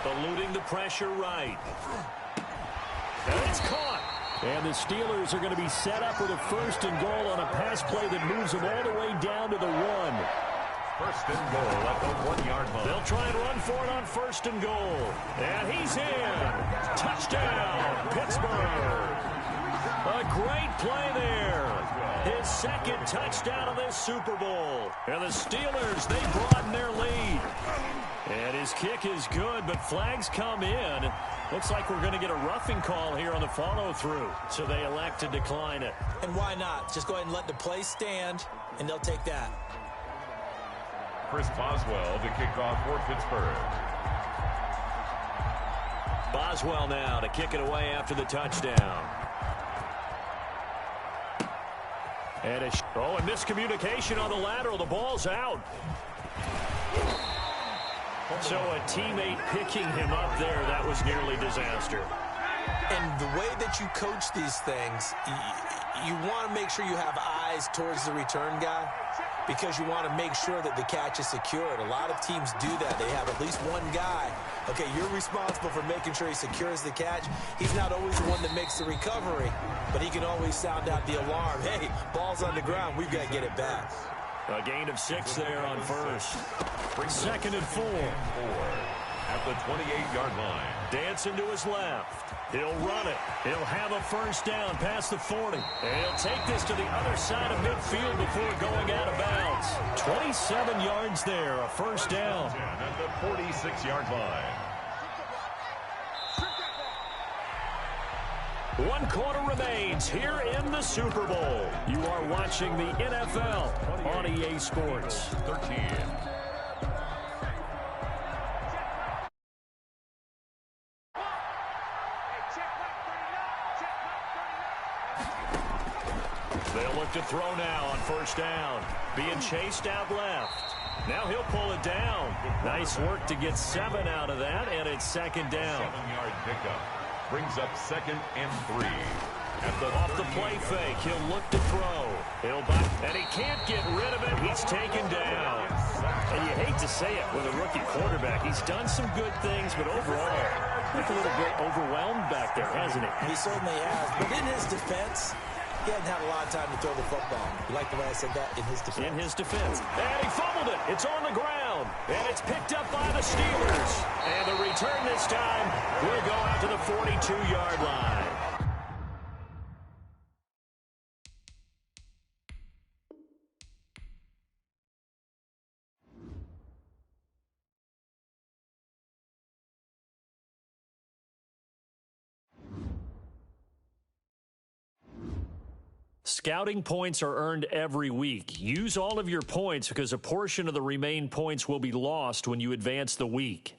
Eluding the pressure right. And it's caught. And the Steelers are going to be set up with a 1st and goal on a pass play that moves them all the way down to the 1. First and goal at the 1-yard line. They'll try and run for it on first and goal. And he's in. Touchdown, Pittsburgh. A great play there. His second touchdown of this Super Bowl. And the Steelers, they broaden their lead. And his kick is good, but flags come in. Looks like we're going to get a roughing call here on the follow-through. So they elect to decline it. And why not? Just go ahead and let the play stand, and they'll take that. Chris Boswell to kick off for Pittsburgh. Boswell now to kick it away after the touchdown. And a miscommunication on the lateral. The ball's out. So a teammate picking him up there, that was nearly disaster. And the way that you coach these things, you want to make sure you have eyes towards the return guy because you want to make sure that the catch is secured. A lot of teams do that. They have at least one guy. Okay, you're responsible for making sure he secures the catch. He's not always the one that makes the recovery, but he can always sound out the alarm. Hey, ball's on the ground. We've got to get it back. A gain of 6 there on first. Second and 4. At the 28-yard line. Dancing to his left. He'll run it. He'll have a first down past the 40. And he'll take this to the other side of midfield before going out of bounds. 27 yards there, a first down. At the 46-yard line. 1 quarter remains here in the Super Bowl. You are watching the NFL on EA Sports. 13. They'll look to throw now on first down. Being chased out left. Now he'll pull it down. Nice work to get 7 out of that, and it's second down. 7-yard pickup. Brings up 2nd and 3. Off the play fake, he'll look to throw. He'll back, and he can't get rid of it. He's taken down. And you hate to say it with a rookie quarterback. He's done some good things, but overall, looks a little bit overwhelmed back there, hasn't he? He certainly has. But in his defense, he hadn't had a lot of time to throw the football. You like the way I said that? In his defense. In his defense. And he fumbled it. It's on the ground. And it's picked up by the Steelers. And the return this time will go out to the 42-yard line. Scouting points are earned every week. Use all of your points because a portion of the remaining points will be lost when you advance the week.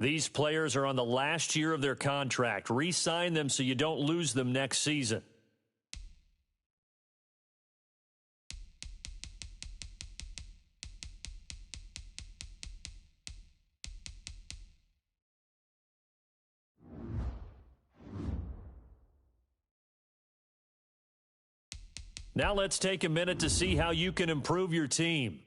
These players are on the last year of their contract. Re-sign them so you don't lose them next season. Now let's take a minute to see how you can improve your team.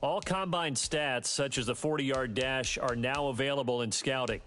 All combine stats, such as the 40-yard dash, are now available in scouting.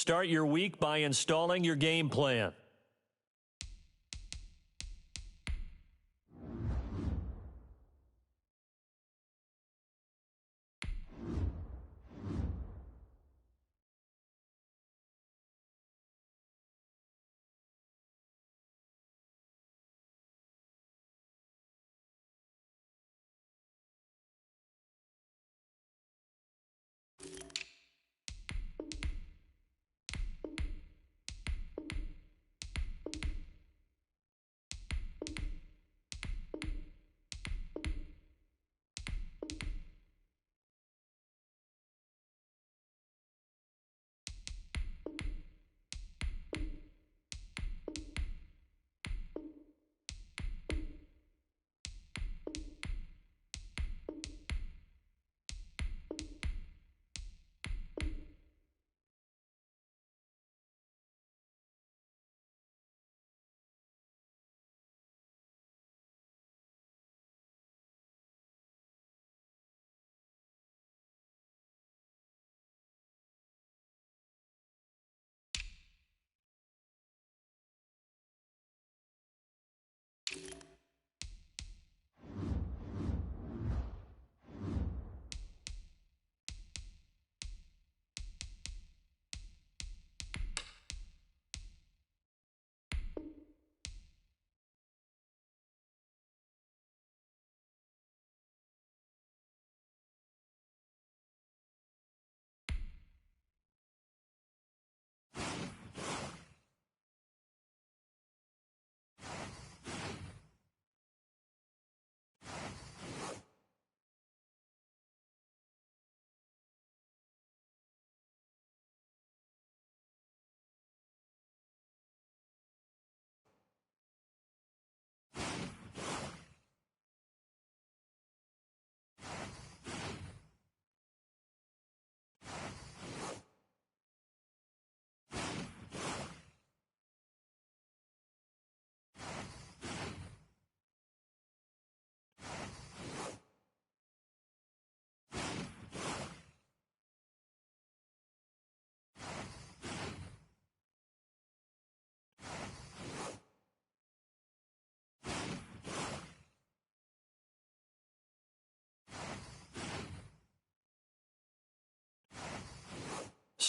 Start your week by installing your game plan.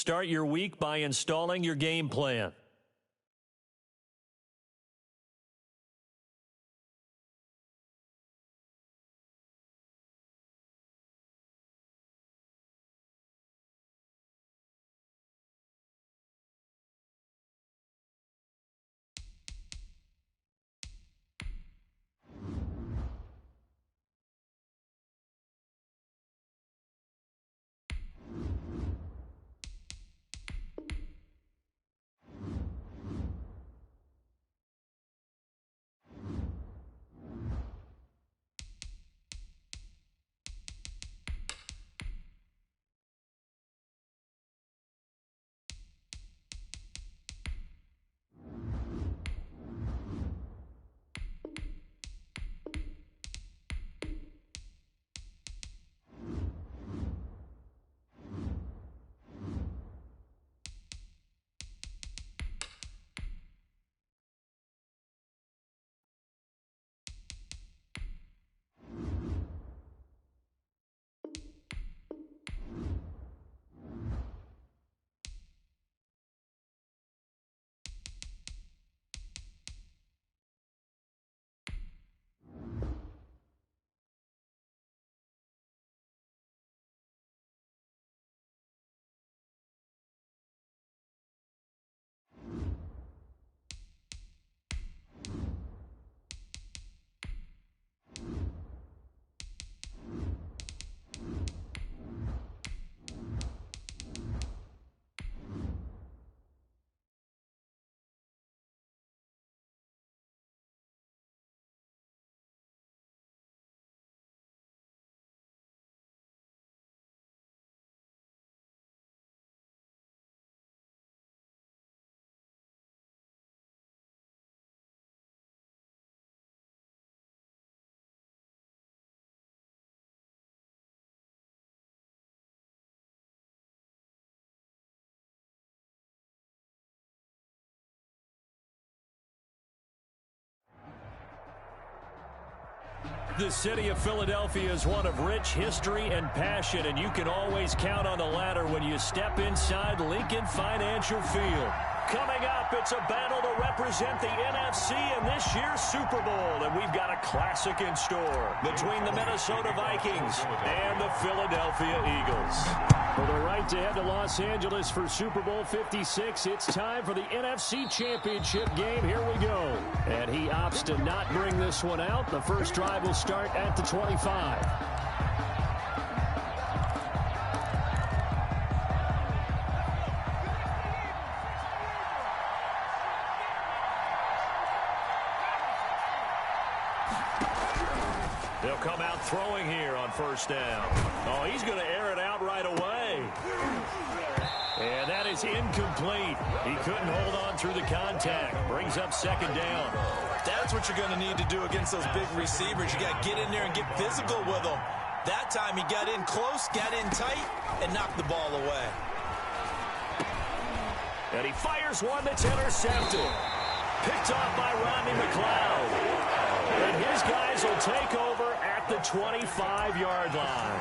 Start your week by installing your game plan. The city of Philadelphia is one of rich history and passion, and you can always count on the ladder when you step inside Lincoln Financial Field. Coming up, it's a battle to represent the NFC in this year's Super Bowl, and we've got a classic in store between the Minnesota Vikings and the Philadelphia Eagles. For the right to head to Los Angeles for Super Bowl 56, it's time for the NFC Championship game. Here we go. And he opts to not bring this one out. The first drive will start at the 25. They'll come out throwing here on first down. Oh, he's going to air it out right away. And that is incomplete. He couldn't hold on through the contact. Brings up second down. That's what you're going to need to do against those big receivers. You got to get in there and get physical with them. That time he got in close, got in tight, and knocked the ball away. And he fires one that's intercepted. Picked off by Rodney McLeod. And his guys will take over at the 25-yard line.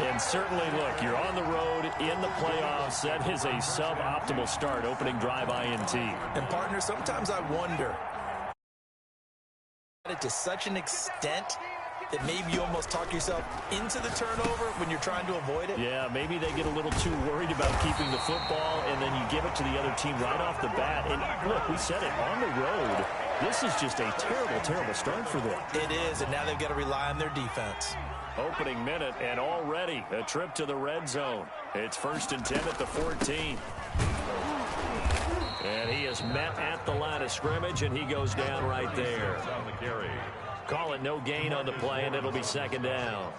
And certainly, look, you're on the road in the playoffs. That is a suboptimal start, opening drive INT. And, partner, sometimes I wonder, to such an extent that maybe you almost talk yourself into the turnover when you're trying to avoid it? Yeah, maybe they get a little too worried about keeping the football, and then you give it to the other team right off the bat. And, look, we said it, on the road, this is just a terrible, terrible start for them. It is, and now they've got to rely on their defense. Opening minute, and already a trip to the red zone. It's 1st and 10 at the 14. And he is met at the line of scrimmage, and he goes down right there. Call it no gain on the play, and it'll be second down.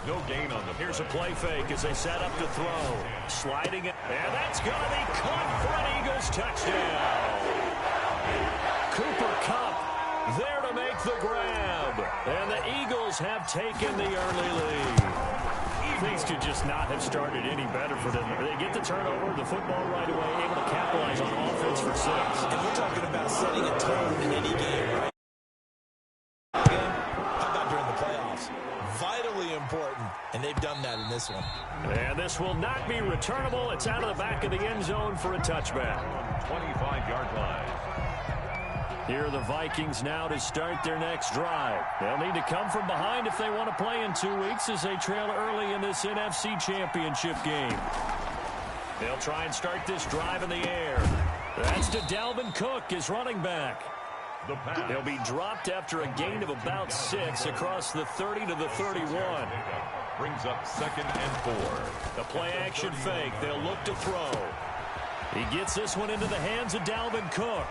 No gain on the play. Here's a play fake as they set up to throw. Sliding it, and that's going to be caught for an Eagles touchdown. Cooper Kupp there to make the grab. And the Eagles have taken the early lead. Things could just not have started any better for them. They get the turnover, the football right away, able to capitalize on offense for 6. And we're talking about setting a tone in any game, right? How about during the playoffs? Vitally important, and they've done that in this one. And this will not be returnable. It's out of the back of the end zone for a touchback. 25-yard line. Here are the Vikings now to start their next drive. They'll need to come from behind if they want to play in 2 weeks as they trail early in this NFC Championship game. They'll try and start this drive in the air. That's to Dalvin Cook, his running back. He'll be dropped after a gain of about 6 across the 30 to the 31. Brings up 2nd and 4. The play-action fake. They'll look to throw. He gets this one into the hands of Dalvin Cook.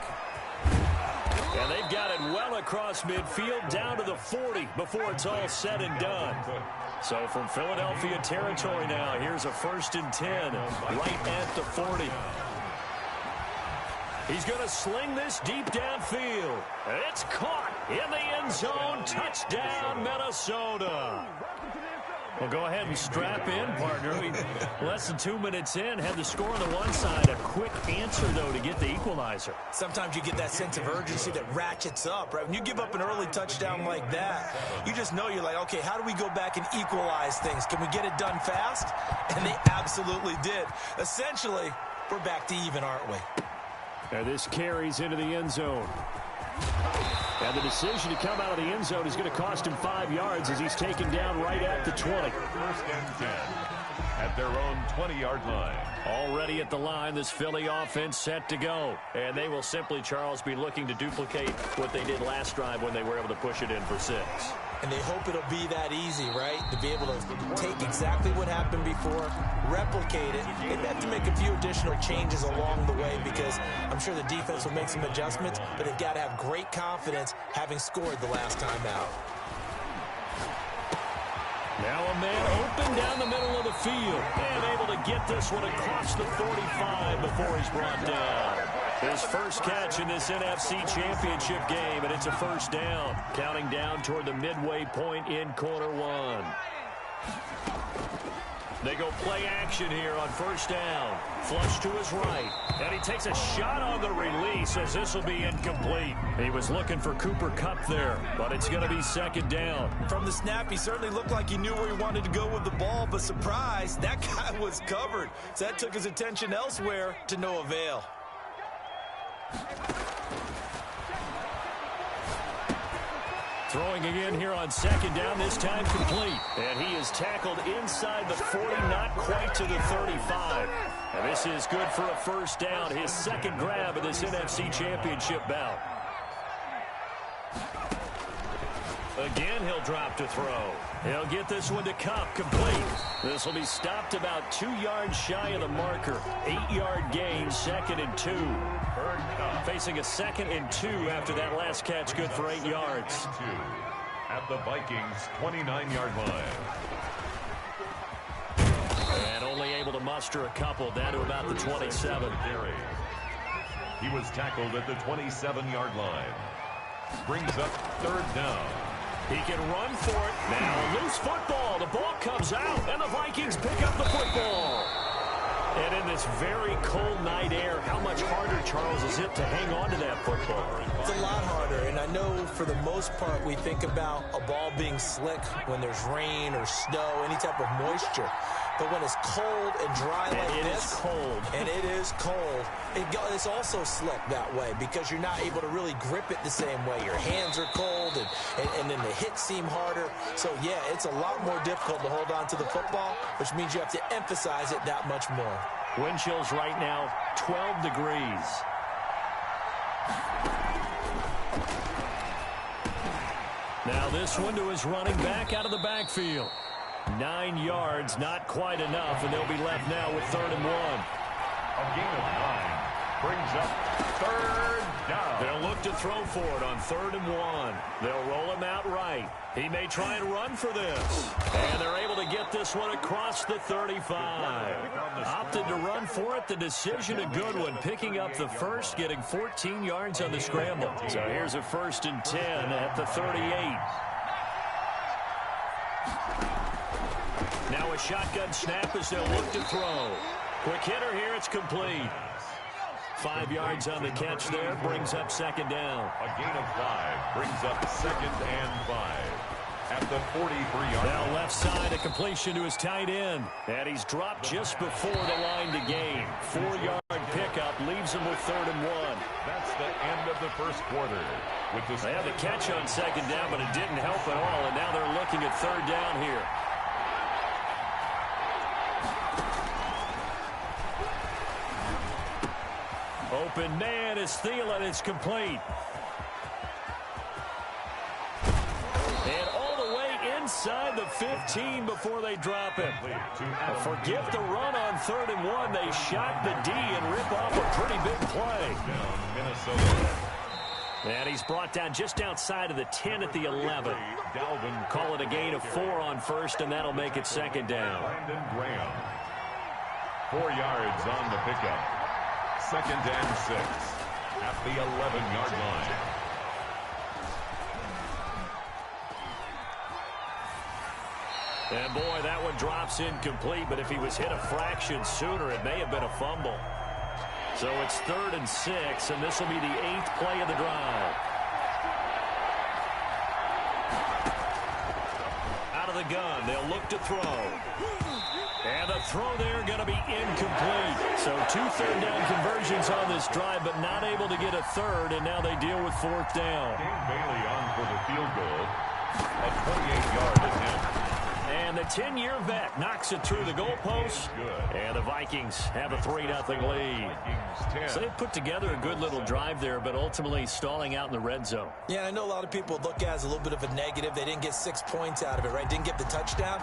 And they've got it well across midfield down to the 40 before it's all said and done. So from Philadelphia territory now, here's a 1st and 10 right at the 40. He's going to sling this deep downfield. It's caught in the end zone. Touchdown, Minnesota. Well, go ahead and strap in, partner. Less than 2 minutes in, had the score on the one side. A quick answer, though, to get the equalizer. Sometimes you get that sense of urgency that ratchets up, right? When you give up an early touchdown like that, you just know you're like, okay, how do we go back and equalize things? Can we get it done fast? And they absolutely did. Essentially, we're back to even, aren't we? And this carries into the end zone. And the decision to come out of the end zone is going to cost him 5 yards as he's taken down right at the 20. 1st and 10 at their own 20-yard line. Already at the line, this Philly offense set to go. And they will simply, Charles, be looking to duplicate what they did last drive when they were able to push it in for 6. And they hope it'll be that easy, right? To be able to take exactly what happened before, replicate it. They'd have to make a few additional changes along the way because I'm sure the defense will make some adjustments, but they've got to have great confidence having scored the last time out. Now a man open down the middle of the field and able to get this one across the 45 before he's brought down. His first catch in this NFC Championship game, and it's a 1st down. Counting down toward the midway point in quarter 1. They go play action here on first down. Flush to his right. And he takes a shot on the release as this will be incomplete. He was looking for Cooper Kupp there, but it's going to be second down. From the snap, he certainly looked like he knew where he wanted to go with the ball, but surprise, that guy was covered. So that took his attention elsewhere to no avail. Throwing again here on second down, this time complete. And he is tackled inside the 40, not quite to the 35. And this is good for a first down, his second grab of this NFC Championship bout. Again, he'll drop to throw. He'll get this one to Kupp, complete. This will be stopped about 2 yards shy of the marker. 8-yard gain, 2nd and 2. Facing a 2nd and 2 after that last catch, good for 8 yards. At the Vikings' 29-yard line. And only able to muster a couple, down to about the 27. He was tackled at the 27-yard line. Brings up third down. He can run for it. Now, loose football. The ball comes out, and the Vikings pick up the football. And in this very cold night air, how much harder, Charles, is it to hang on to that football? It's a lot harder, and I know for the most part we think about a ball being slick when there's rain or snow, any type of moisture. But when it's cold and dry like this, it is cold, and it is cold, it's also slick that way because you're not able to really grip it the same way. Your hands are cold, and then the hits seem harder. So, yeah, it's a lot more difficult to hold on to the football, which means you have to emphasize it that much more. Wind chills right now, 12 degrees. Now this one to his running back out of the backfield. 9 yards, not quite enough, and they'll be left now with 3rd and 1. A gain of 9 brings up third down. They'll look to throw for it on 3rd and 1. They'll roll him out right. He may try and run for this. And they're able to get this one across the 35. Opted to run for it. The decision a good one. Picking up the first, getting 14 yards on the scramble. So here's a 1st and 10 at the 38. Now a shotgun snap as they'll look to throw. Quick hitter here, it's complete. 5 yards on the catch there, brings up 2nd down. A gain of 5 brings up 2nd and 5 at the 43-yard line. Now left side, a completion to his tight end. And he's dropped just before the line to gain. 4-yard pickup leaves him with 3rd and 1. That's the end of the first quarter. They had the catch on 2nd down, but it didn't help at all. And now they're looking at 3rd down here. Open man is Thielen. It's complete. And all the way inside the 15 before they drop him. Forget the run on 3rd and 1. They shot the D and rip off a pretty big play. Minnesota. And he's brought down just outside of the 10 at the 11. Call it a gain of 4 on 1st, and that'll make it 2nd down. Brandon Graham. 4 yards on the pickup. 2nd and 6 at the 11-yard line. And boy, that one drops incomplete, but if he was hit a fraction sooner, it may have been a fumble. So it's 3rd and 6, and this will be the 8th play of the drive. Out of the gun, they'll look to throw. And the throw there going to be incomplete. So 2 third-down conversions on this drive, but not able to get a 3rd, and now they deal with 4th down. Dan Bailey on for the field goal. A 28-yard attempt. And the 10-year vet knocks it through the goalpost. And the Vikings have a 3-0 lead. So they put together a good little drive there, but ultimately stalling out in the red zone. Yeah, I know a lot of people look at it as a little bit of a negative. They didn't get 6 points out of it, right? Didn't get the touchdown.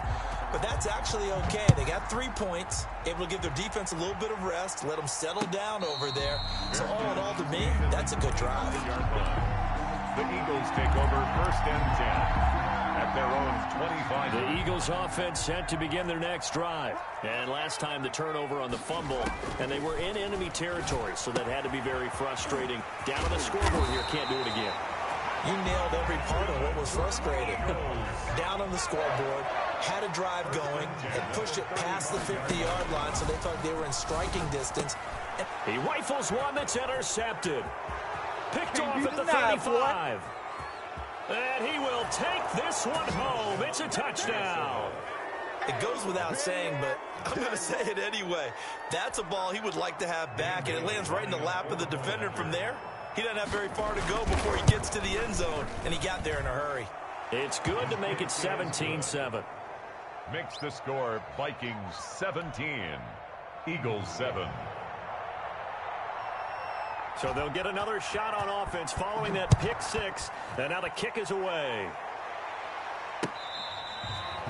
But that's actually okay. They got 3 points, able to give their defense a little bit of rest, let them settle down over there. So all in all, to me, that's a good drive. The Eagles take over 1st and 10. At their own 25. The Eagles offense set to begin their next drive. And last time the turnover on the fumble, and they were in enemy territory, so that had to be very frustrating. Down on the scoreboard here, can't do it again. You nailed every part of what was frustrating. Down on the scoreboard, had a drive going, and pushed it past the 50-yard line, so they thought they were in striking distance. He rifles one that's intercepted. Picked off at the 35. And he will take this one home. It's a touchdown. It goes without saying, but I'm going to say it anyway. That's a ball he would like to have back, and it lands right in the lap of the defender from there. He doesn't have very far to go before he gets to the end zone, and he got there in a hurry. It's good to make it 17-7. Makes the score Vikings 17, Eagles 7. So they'll get another shot on offense following that pick six, and now the kick is away.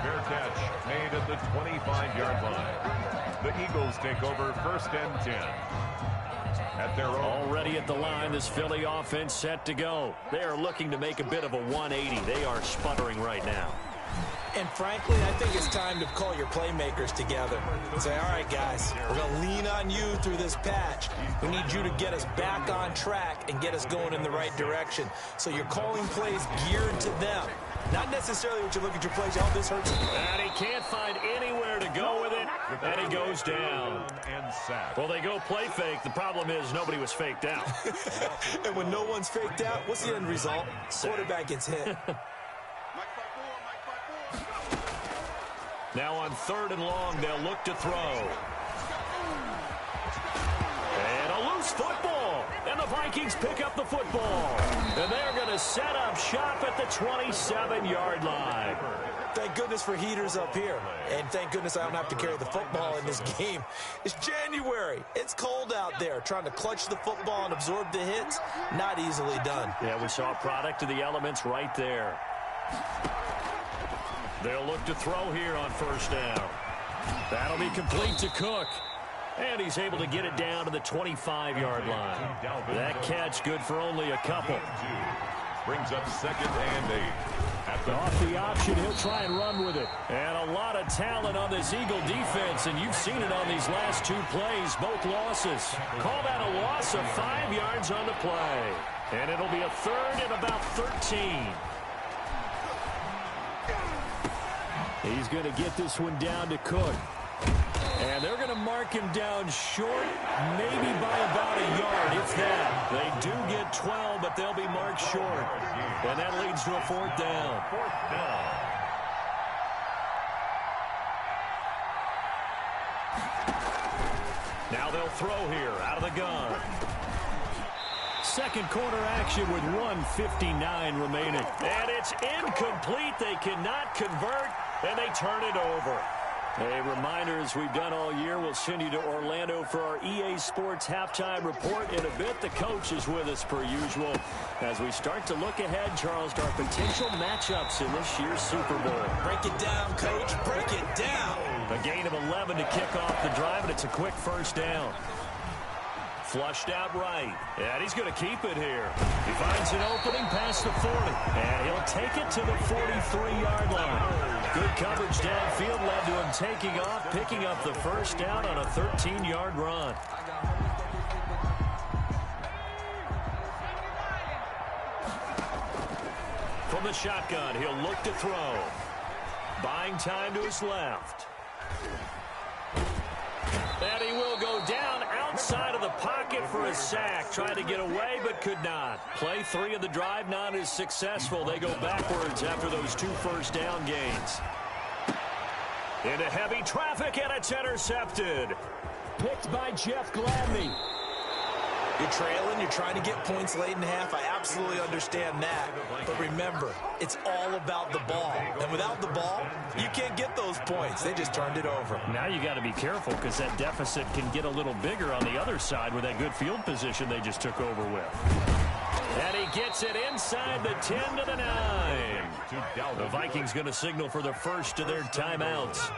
Fair catch made at the 25-yard line. The Eagles take over 1st and 10. At their own. Already at the line, this Philly offense set to go. They are looking to make a bit of a 180. They are sputtering right now. And frankly, I think it's time to call your playmakers together and say, all right, guys, we're going to lean on you through this patch. We need you to get us back on track and get us going in the right direction. So you're calling plays geared to them. Not necessarily what you look at your plays, oh, this hurts. And he can't find anywhere to go with it, and he goes down. Well, they go play fake. The problem is nobody was faked out. And when no one's faked out, what's the end result? Quarterback gets hit. Now on 3rd and long, they'll look to throw. And a loose football. And the Vikings pick up the football. And they're going to set up shop at the 27-yard line. Thank goodness for heaters up here. And thank goodness I don't have to carry the football in this game. It's January. It's cold out there. Trying to clutch the football and absorb the hits, not easily done. Yeah, we saw a product of the elements right there. They'll look to throw here on 1st down. That'll be complete to Cook. And he's able to get it down to the 25-yard line. That catch good for only a couple. Brings up 2nd and 8. Off the option, he'll try and run with it. And a lot of talent on this Eagle defense, and you've seen it on these last 2 plays, both losses. Call that a loss of 5 yards on the play. And it'll be a 3rd and about 13. He's going to get this one down to Cook. And they're going to mark him down short, maybe by about a yard, if that. They do get 12, but they'll be marked short. And that leads to a 4th down. Now they'll throw here out of the gun. Second quarter action with 1:59 remaining. And it's incomplete. They cannot convert, and they turn it over. A reminder, as we've done all year, we'll send you to Orlando for our EA Sports halftime report in a bit. The coach is with us per usual as we start to look ahead, Charles, to our potential matchups in this year's Super Bowl. Break it down, Coach. Break it down. A gain of 11 to kick off the drive, and it's a quick 1st down. Flushed out right, and he's going to keep it here. He finds an opening past the 40, and he'll take it to the 43-yard line. Good coverage downfield led to him taking off, picking up the 1st down on a 13-yard run. From the shotgun, he'll look to throw. Buying time to his left. And he will go down outside of the pocket for a sack. Tried to get away, but could not. Play 3 of the drive not as successful. They go backwards after those 2 first down gains. Into heavy traffic, and it's intercepted. Picked by Jeff Gladney. You're trailing, you're trying to get points late in half. I absolutely understand that. But remember, it's all about the ball. And without the ball, you can't get those points. They just turned it over. Now you got to be careful because that deficit can get a little bigger on the other side with that good field position they just took over with. And he gets it inside the 10 to the 9. The Vikings going to signal for the first of their timeouts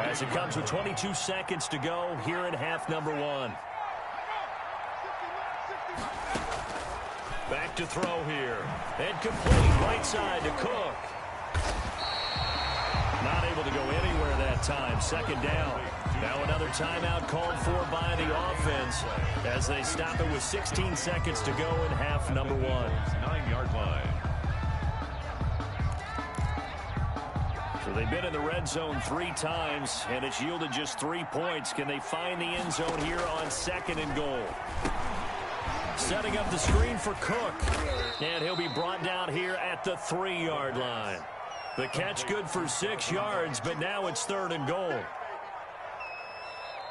as it comes with 22 seconds to go here in half number 1. Back to throw here. And complete right side to Cook. Not able to go anywhere that time. 2nd down. Now another timeout called for by the offense as they stop it with 16 seconds to go in half number 1. 9-yard line. So they've been in the red zone 3 times, and it's yielded just 3 points. Can they find the end zone here on 2nd and goal? Setting up the screen for Cook. And he'll be brought down here at the 3-yard line. The catch good for 6 yards, but now it's 3rd and goal.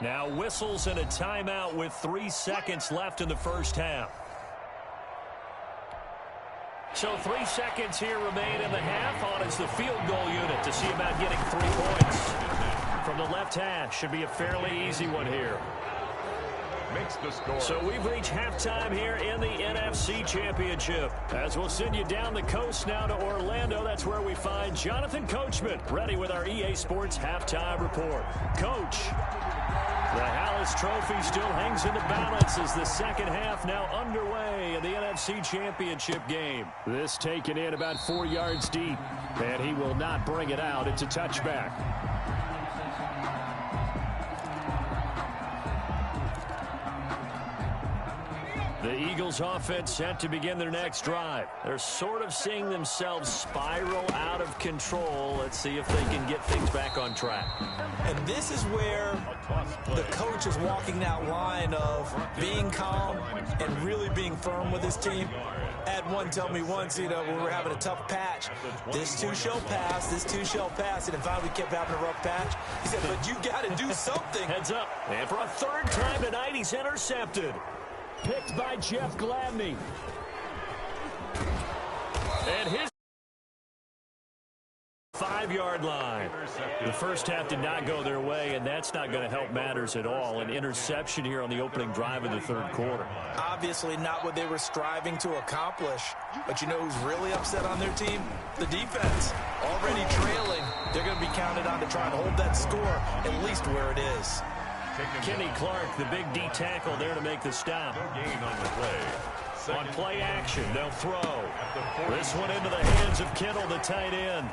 Now whistles and a timeout with 3 seconds left in the first half. So 3 seconds here remain in the half. On is the field goal unit to see about getting 3 points. From the left hash, should be a fairly easy one here. Makes the score. So we've reached halftime here in the NFC Championship. As we'll send you down the coast now to Orlando, that's where we find Jonathan Coachman, ready with our EA Sports Halftime Report. Coach, the Hallis Trophy still hangs in the balance as the second half now underway in the NFC Championship game. This taken in about 4 yards deep, and he will not bring it out. It's a touchback. The Eagles offense set to begin their next drive. They're sort of seeing themselves spiral out of control. Let's see if they can get things back on track. And this is where the coach is walking that line of being calm and really being firm with his team. Had one tell me once, when we were having a tough patch, this too shall pass, this too shall pass. And if we kept having a rough patch, he said, but you got to do something. Heads up. And for a 3rd time tonight, he's intercepted. Picked by Jeff Gladney. And his 5-yard line. The first half did not go their way, and that's not going to help matters at all. An interception here on the opening drive of the 3rd quarter. Obviously not what they were striving to accomplish. But you know who's really upset on their team? The defense. Already trailing. They're going to be counted on to try and hold that score at least where it is. Kenny Clark, the big D tackle there to make the stop. No gain on the play. On play action, they'll throw. This one into the hands of Kittle, the tight end.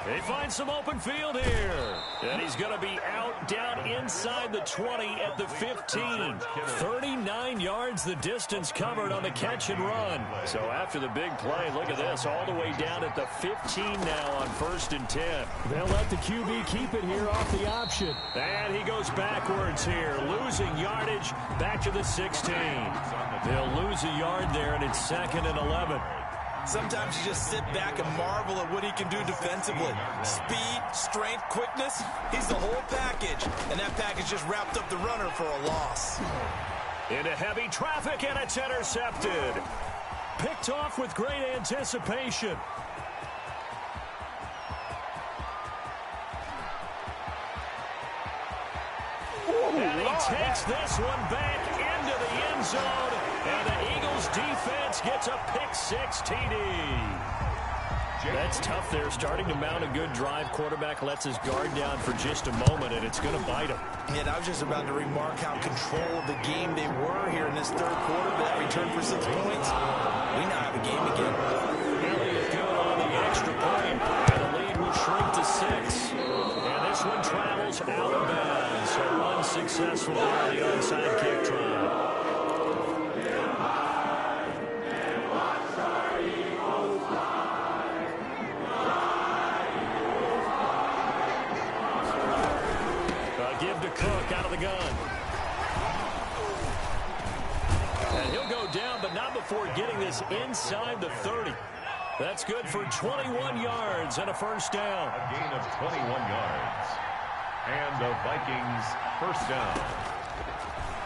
They find some open field here. And he's going to be out down inside the 20 at the 15. 39 yards the distance covered on the catch and run. So after the big play, look at this, all the way down at the 15 now on 1st and 10. They'll let the QB keep it here off the option. And he goes backwards here, losing yardage back to the 16. They'll lose a yard there, and it's 2nd and 11. Sometimes you just sit back and marvel at what he can do defensively. Speed, strength, quickness, he's the whole package. And that package just wrapped up the runner for a loss. Into heavy traffic, and it's intercepted. Picked off with great anticipation. And he takes this one back into the end zone, and the Eagles defense gets a pick-6 TD. That's tough there, starting to mount a good drive. Quarterback lets his guard down for just a moment, and it's going to bite him. And I was just about to remark how control of the game they were here in this 3rd quarter. That return for 6 points. We now have a game again. Elliott good on the extra point, and the lead will shrink to 6. And this one travels out of bounds, so unsuccessful on the onside kick try. Give to Cook out of the gun. And he'll go down, but not before getting this inside the 30. That's good for 21 yards and a 1st down. A gain of 21 yards. And the Vikings 1st down.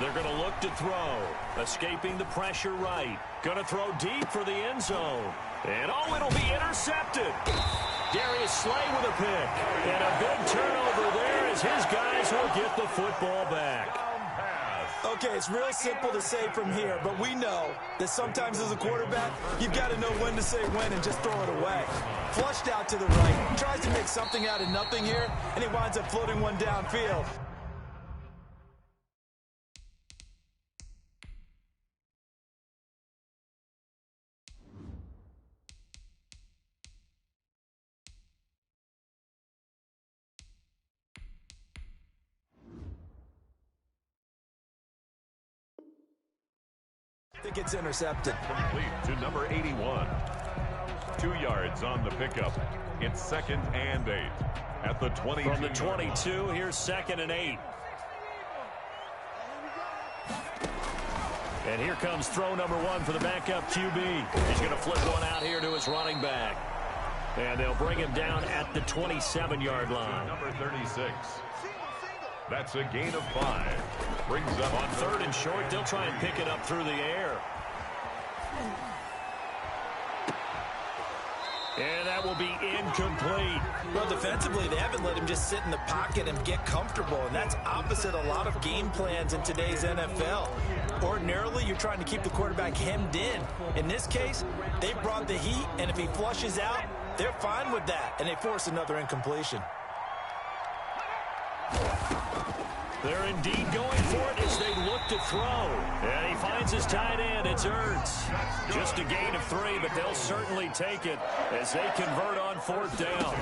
They're going to look to throw. Escaping the pressure right. Going to throw deep for the end zone. And it'll be intercepted. Darius Slay with a pick. And a big turnover there as his guys will get the football back. Okay, it's real simple to say from here, but we know that sometimes as a quarterback, you've got to know when to say when and just throw it away. Flushed out to the right, tries to make something out of nothing here, and he winds up floating one downfield. I think it's intercepted. Complete to number 81. 2 yards on the pickup. It's 2nd and 8 at the 22. From the 22, here's 2nd and 8. And here comes throw number 1 for the backup QB. He's going to flip one out here to his running back. And they'll bring him down at the 27-yard line. Number 36. That's a gain of 5. Brings up on 3rd and short. They'll try and pick it up through the air. And that will be incomplete. Well, defensively, they haven't let him just sit in the pocket and get comfortable, and that's opposite a lot of game plans in today's NFL. Ordinarily, you're trying to keep the quarterback hemmed in. In this case, they brought the heat, and if he flushes out, they're fine with that, and they force another incompletion. They're indeed going for it as they look to throw. And he finds his tight end. It's Ertz. Just a gain of 3, but they'll certainly take it as they convert on 4th down.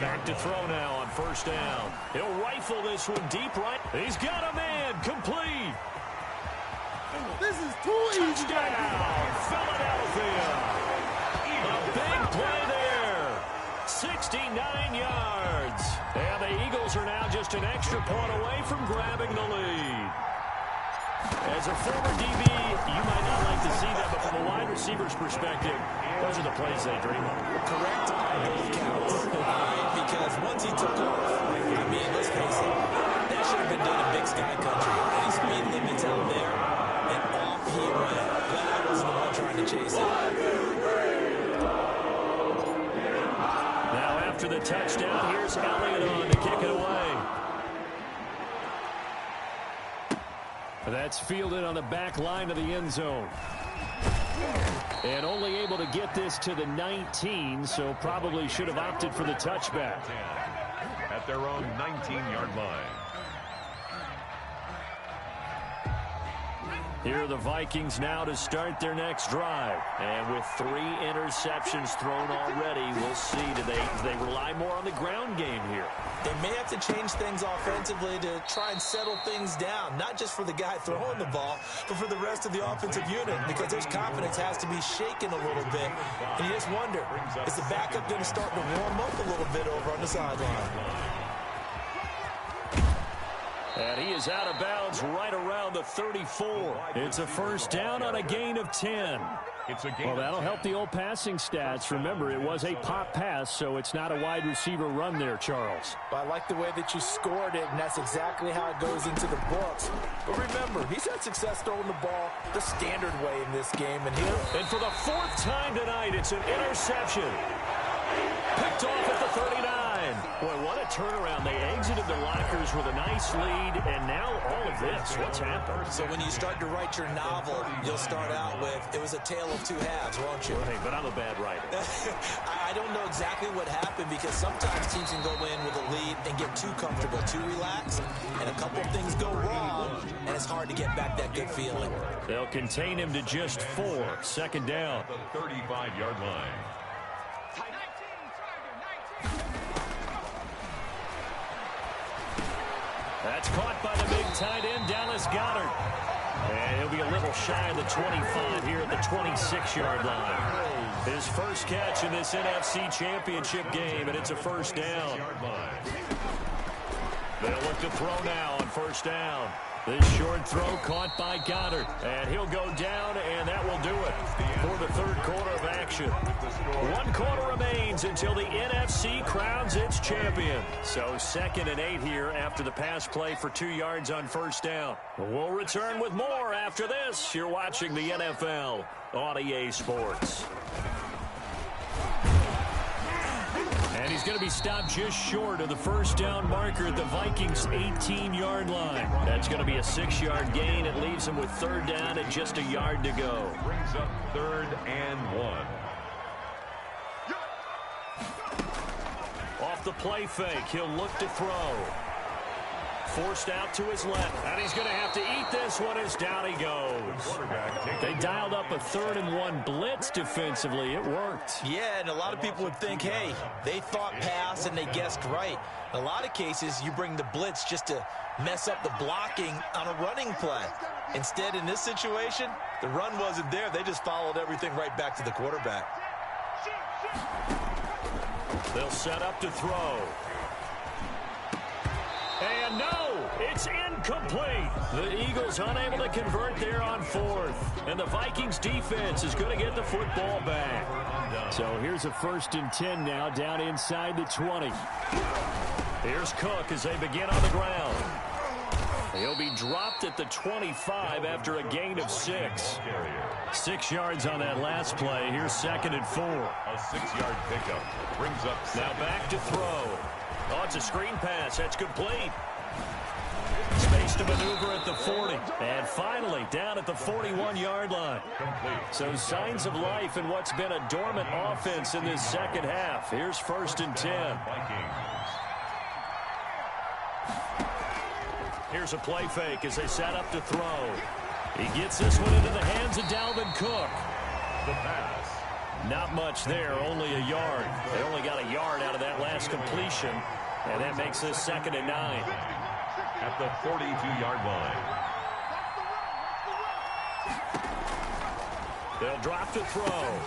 Back to throw now on 1st down. He'll rifle this one deep right. He's got a man. Complete. This is too easy. Touchdown, Philadelphia. A big play there. 69 yards. And the Eagles are now just an extra point away from grabbing the lead. As a former DB, you might not like to see that, but from a wide receiver's perspective, those are the plays they dream of. Correct on both counts. Because once he took off, I mean, let's face it, that should have been done in Big Sky Country. Any speed limits out there, and off he went. Glad I wasn't the one trying to chase it. After the touchdown, here's Elliott on to kick it away. That's fielded on the back line of the end zone. And only able to get this to the 19, so probably should have opted for the touchback. At their own 19-yard line. Here are the Vikings now to start their next drive. And with 3 interceptions thrown already, we'll see. Do they rely more on the ground game here? They may have to change things offensively to try and settle things down, not just for the guy throwing the ball, but for the rest of the offensive unit, because his confidence has to be shaken a little bit. And you just wonder, is the backup going to start to warm up a little bit over on the sideline? And he is out of bounds right around the 34. It's a 1st down on a gain of 10. Well, that'll help the old passing stats. Remember, it was a pop pass, so it's not a wide receiver run there, Charles. Well, I like the way that you scored it, and that's exactly how it goes into the books. But remember, he's had success throwing the ball the standard way in this game. And for the 4th time tonight, it's an interception. Picked off at the 39. Boy, what a turnaround. They exited the lockers with a nice lead, and now all of this. What's happened? So when you start to write your novel, you'll start out with, it was a tale of 2 halves, won't you? Hey, but I'm a bad writer. I don't know exactly what happened, because sometimes teams can go in with a lead and get too comfortable, too relaxed, and a couple of things go wrong, and it's hard to get back that good feeling. They'll contain him to just 4. 2nd down. The 35-yard line. That's caught by the big tight end, Dallas Goedert. And he'll be a little shy of the 25 here at the 26-yard line. His first catch in this NFC Championship game, and it's a 1st down. They'll look to throw now on 1st down. This short throw caught by Goddard. And he'll go down, and that will do it for the 3rd quarter of action. 1 quarter remains until the NFC crowns its champion. So 2nd and 8 here after the pass play for 2 yards on 1st down. We'll return with more after this. You're watching the NFL on EA Sports. And he's going to be stopped just short of the 1st down marker at the Vikings' 18-yard line. That's going to be a 6-yard gain. It leaves him with 3rd down and just a yard to go. Brings up 3rd and 1. Off the play fake, he'll look to throw. Forced out to his left, and he's going to have to eat this one as down he goes. They dialed up a 3rd and 1 blitz defensively. It worked. Yeah, and a lot of people would think, hey, they thought pass and they guessed right. In a lot of cases, you bring the blitz just to mess up the blocking on a running play. Instead, in this situation, the run wasn't there. They just followed everything right back to the quarterback. They'll set up to throw. And no, it's incomplete. The Eagles unable to convert there on fourth. And the Vikings defense is going to get the football back. So here's a 1st and 10 now down inside the 20. Here's Cook as they begin on the ground. He'll be dropped at the 25 after a gain of 6. 6 yards on that last play. Here's 2nd and 4. A 6-yard pickup brings up now back to throw. Oh, it's a screen pass. That's complete. Space to maneuver at the 40. And finally, down at the 41-yard line. So signs of life in what's been a dormant offense in this second half. Here's 1st and 10. Here's a play fake as they set up to throw. He gets this one into the hands of Dalvin Cook. The pass. Not much there, only a yard. They only got a yard out of that last completion, and that makes this 2nd and 9. At the 42-yard line. They'll drop to throw.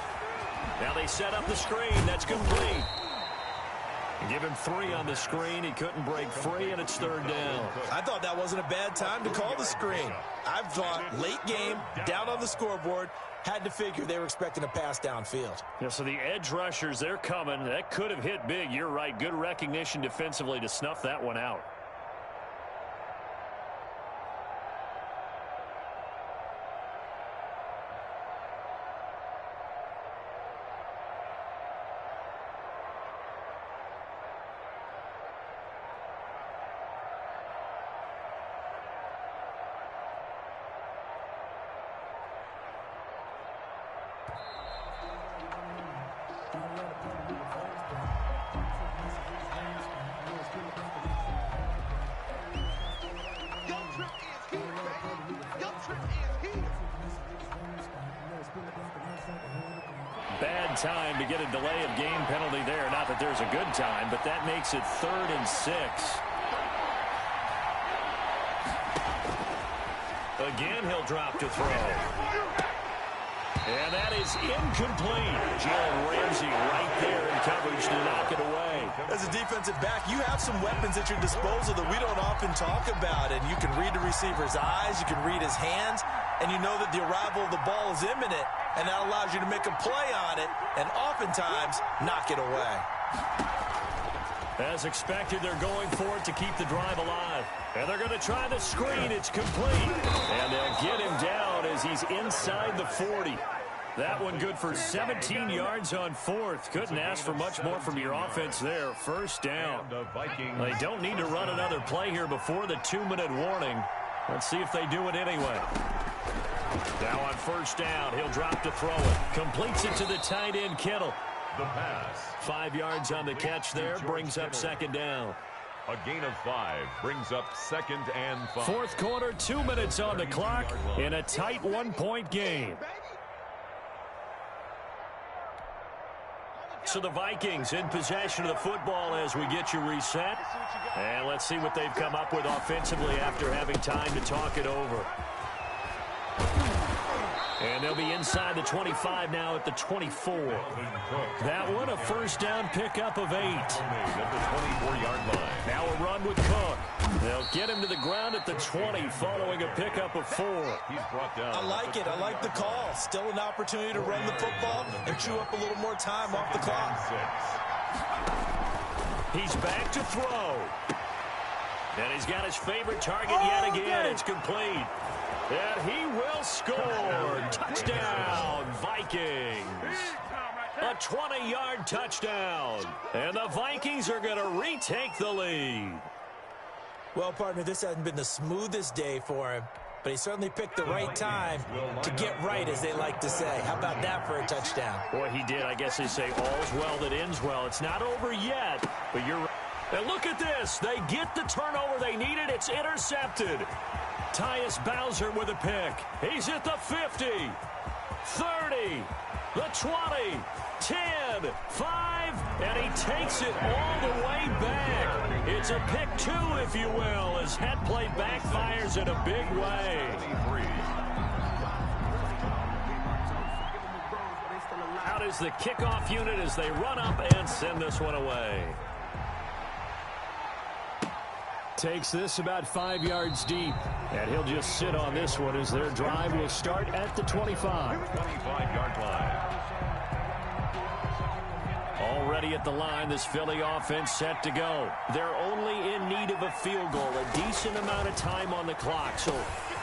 Now they set up the screen. That's complete. Give him 3 on the screen. He couldn't break free, and it's 3rd down. I thought that wasn't a bad time to call the screen. I thought late game, down on the scoreboard, had to figure they were expecting a pass downfield. Yeah, so the edge rushers, they're coming. That could have hit big. You're right. Good recognition defensively to snuff that one out. Bad time to get a delay of game penalty there. Not that there's a good time, but that makes it 3rd and 6. Again, he'll drop to throw. And that is incomplete. Jalen Ramsey right there in coverage to knock it away. As a defensive back, you have some weapons at your disposal that we don't often talk about. And you can read the receiver's eyes, you can read his hands, and you know that the arrival of the ball is imminent. And that allows you to make a play on it and oftentimes knock it away. As expected, they're going for it to keep the drive alive. And they're going to try the screen. It's complete. And they'll get him down as he's inside the 40. That one good for 17 yards on 4th. Couldn't ask for much more from your offense there. 1st down. They don't need to run another play here before the 2-minute warning. Let's see if they do it anyway. Now on 1st down, he'll drop to throw it. Completes it to the tight end, Kittle. The pass. 5 yards on the catch there, brings up 2nd down. A gain of 5 brings up 2nd and 5. 4th quarter, 2 minutes on the clock in a tight 1-point game. So the Vikings in possession of the football as we get you reset. And let's see what they've come up with offensively after having time to talk it over. And they'll be inside the 25 now at the 24. That one a 1st down pickup of 8. At the 24-yard line. Now a run with Cook. They'll get him to the ground at the 20 following a pickup of 4. He's brought down. I like it. I like the call. Still an opportunity to run the football and chew up a little more time off the clock. He's back to throw. And he's got his favorite target yet again. It's complete. And he will score. Touchdown, Vikings. A 20-yard touchdown. And the Vikings are going to retake the lead. Well, partner, this hasn't been the smoothest day for him, but he certainly picked the right time to get right, as they like to say. How about that for a touchdown? Boy, he did. I guess they say all's well that ends well. It's not over yet, but you're right. And look at this. They get the turnover they needed. It's intercepted. Tyus Bowser with a pick. He's at the 50, 30, the 20, 10, 5, and he takes it all the way back. It's a pick 2, if you will, as head play backfires in a big way. Out is the kickoff unit as they run up and send this one away. Takes this about 5 yards deep, and he'll just sit on this one as their drive will start at the 25. 25-yard line. Already at the line, this Philly offense set to go. They're only in need of a field goal, a decent amount of time on the clock. So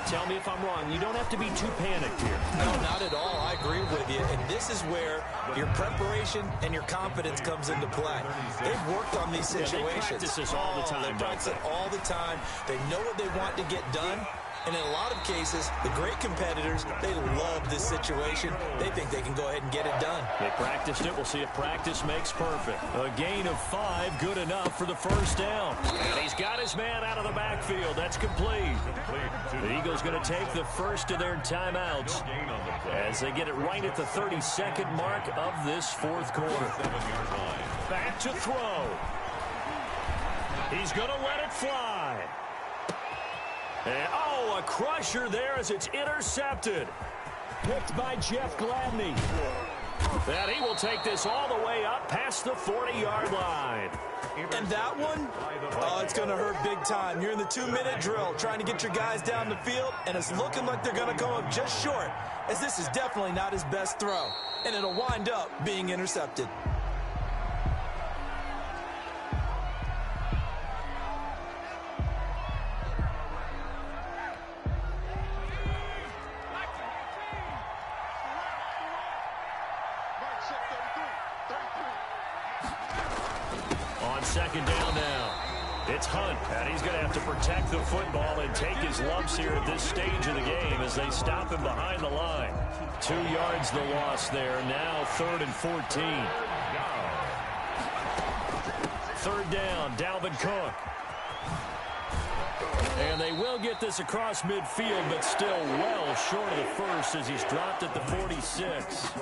tell me if I'm wrong. You don't have to be too panicked here. No, not at all. I agree with you. And this is where your preparation and your confidence comes into play. They've worked on these situations. Yeah, they practice this all the time. They practice it all the time. They know what they want to get done. And in a lot of cases, the great competitors, they love this situation. They think they can go ahead and get it done. They practiced it. We'll see if practice makes perfect. A gain of 5, good enough for the first down. And he's got his man out of the backfield. That's complete. The Eagles going to take the first of their timeouts as they get it right at the 32nd mark of this fourth quarter. Back to throw. He's going to let it fly. And, a crusher there as it's intercepted. Picked by Jeff Gladney. And he will take this all the way up past the 40-yard line. And that one, it's going to hurt big time. You're in the 2-minute drill trying to get your guys down the field, and it's looking like they're going to come up just short, as this is definitely not his best throw. And it'll wind up being intercepted. Second down now. It's Hunt, and he's going to have to protect the football and take his lumps here at this stage of the game as they stop him behind the line. 2 yards the loss there. Now 3rd and 14. Third down, Dalvin Cook. And they will get this across midfield, but still well short of the first as he's dropped at the 46.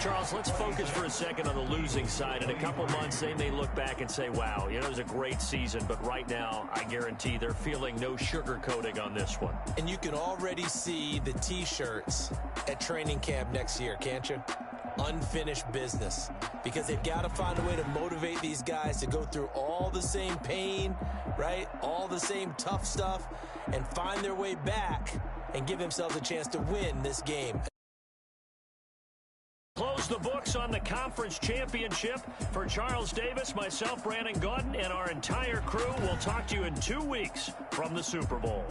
Charles, let's focus for a second on the losing side. In a couple months, they may look back and say, wow, it was a great season. But right now, I guarantee they're feeling no sugarcoating on this one. And you can already see the T-shirts at training camp next year, can't you? Unfinished business, because they've got to find a way to motivate these guys to go through all the same pain, right? All the same tough stuff, and find their way back and give themselves a chance to win this game. Close the books on the conference championship. For Charles Davis, myself, Brandon Gaudin, and our entire crew, we'll talk to you in 2 weeks from the Super Bowl.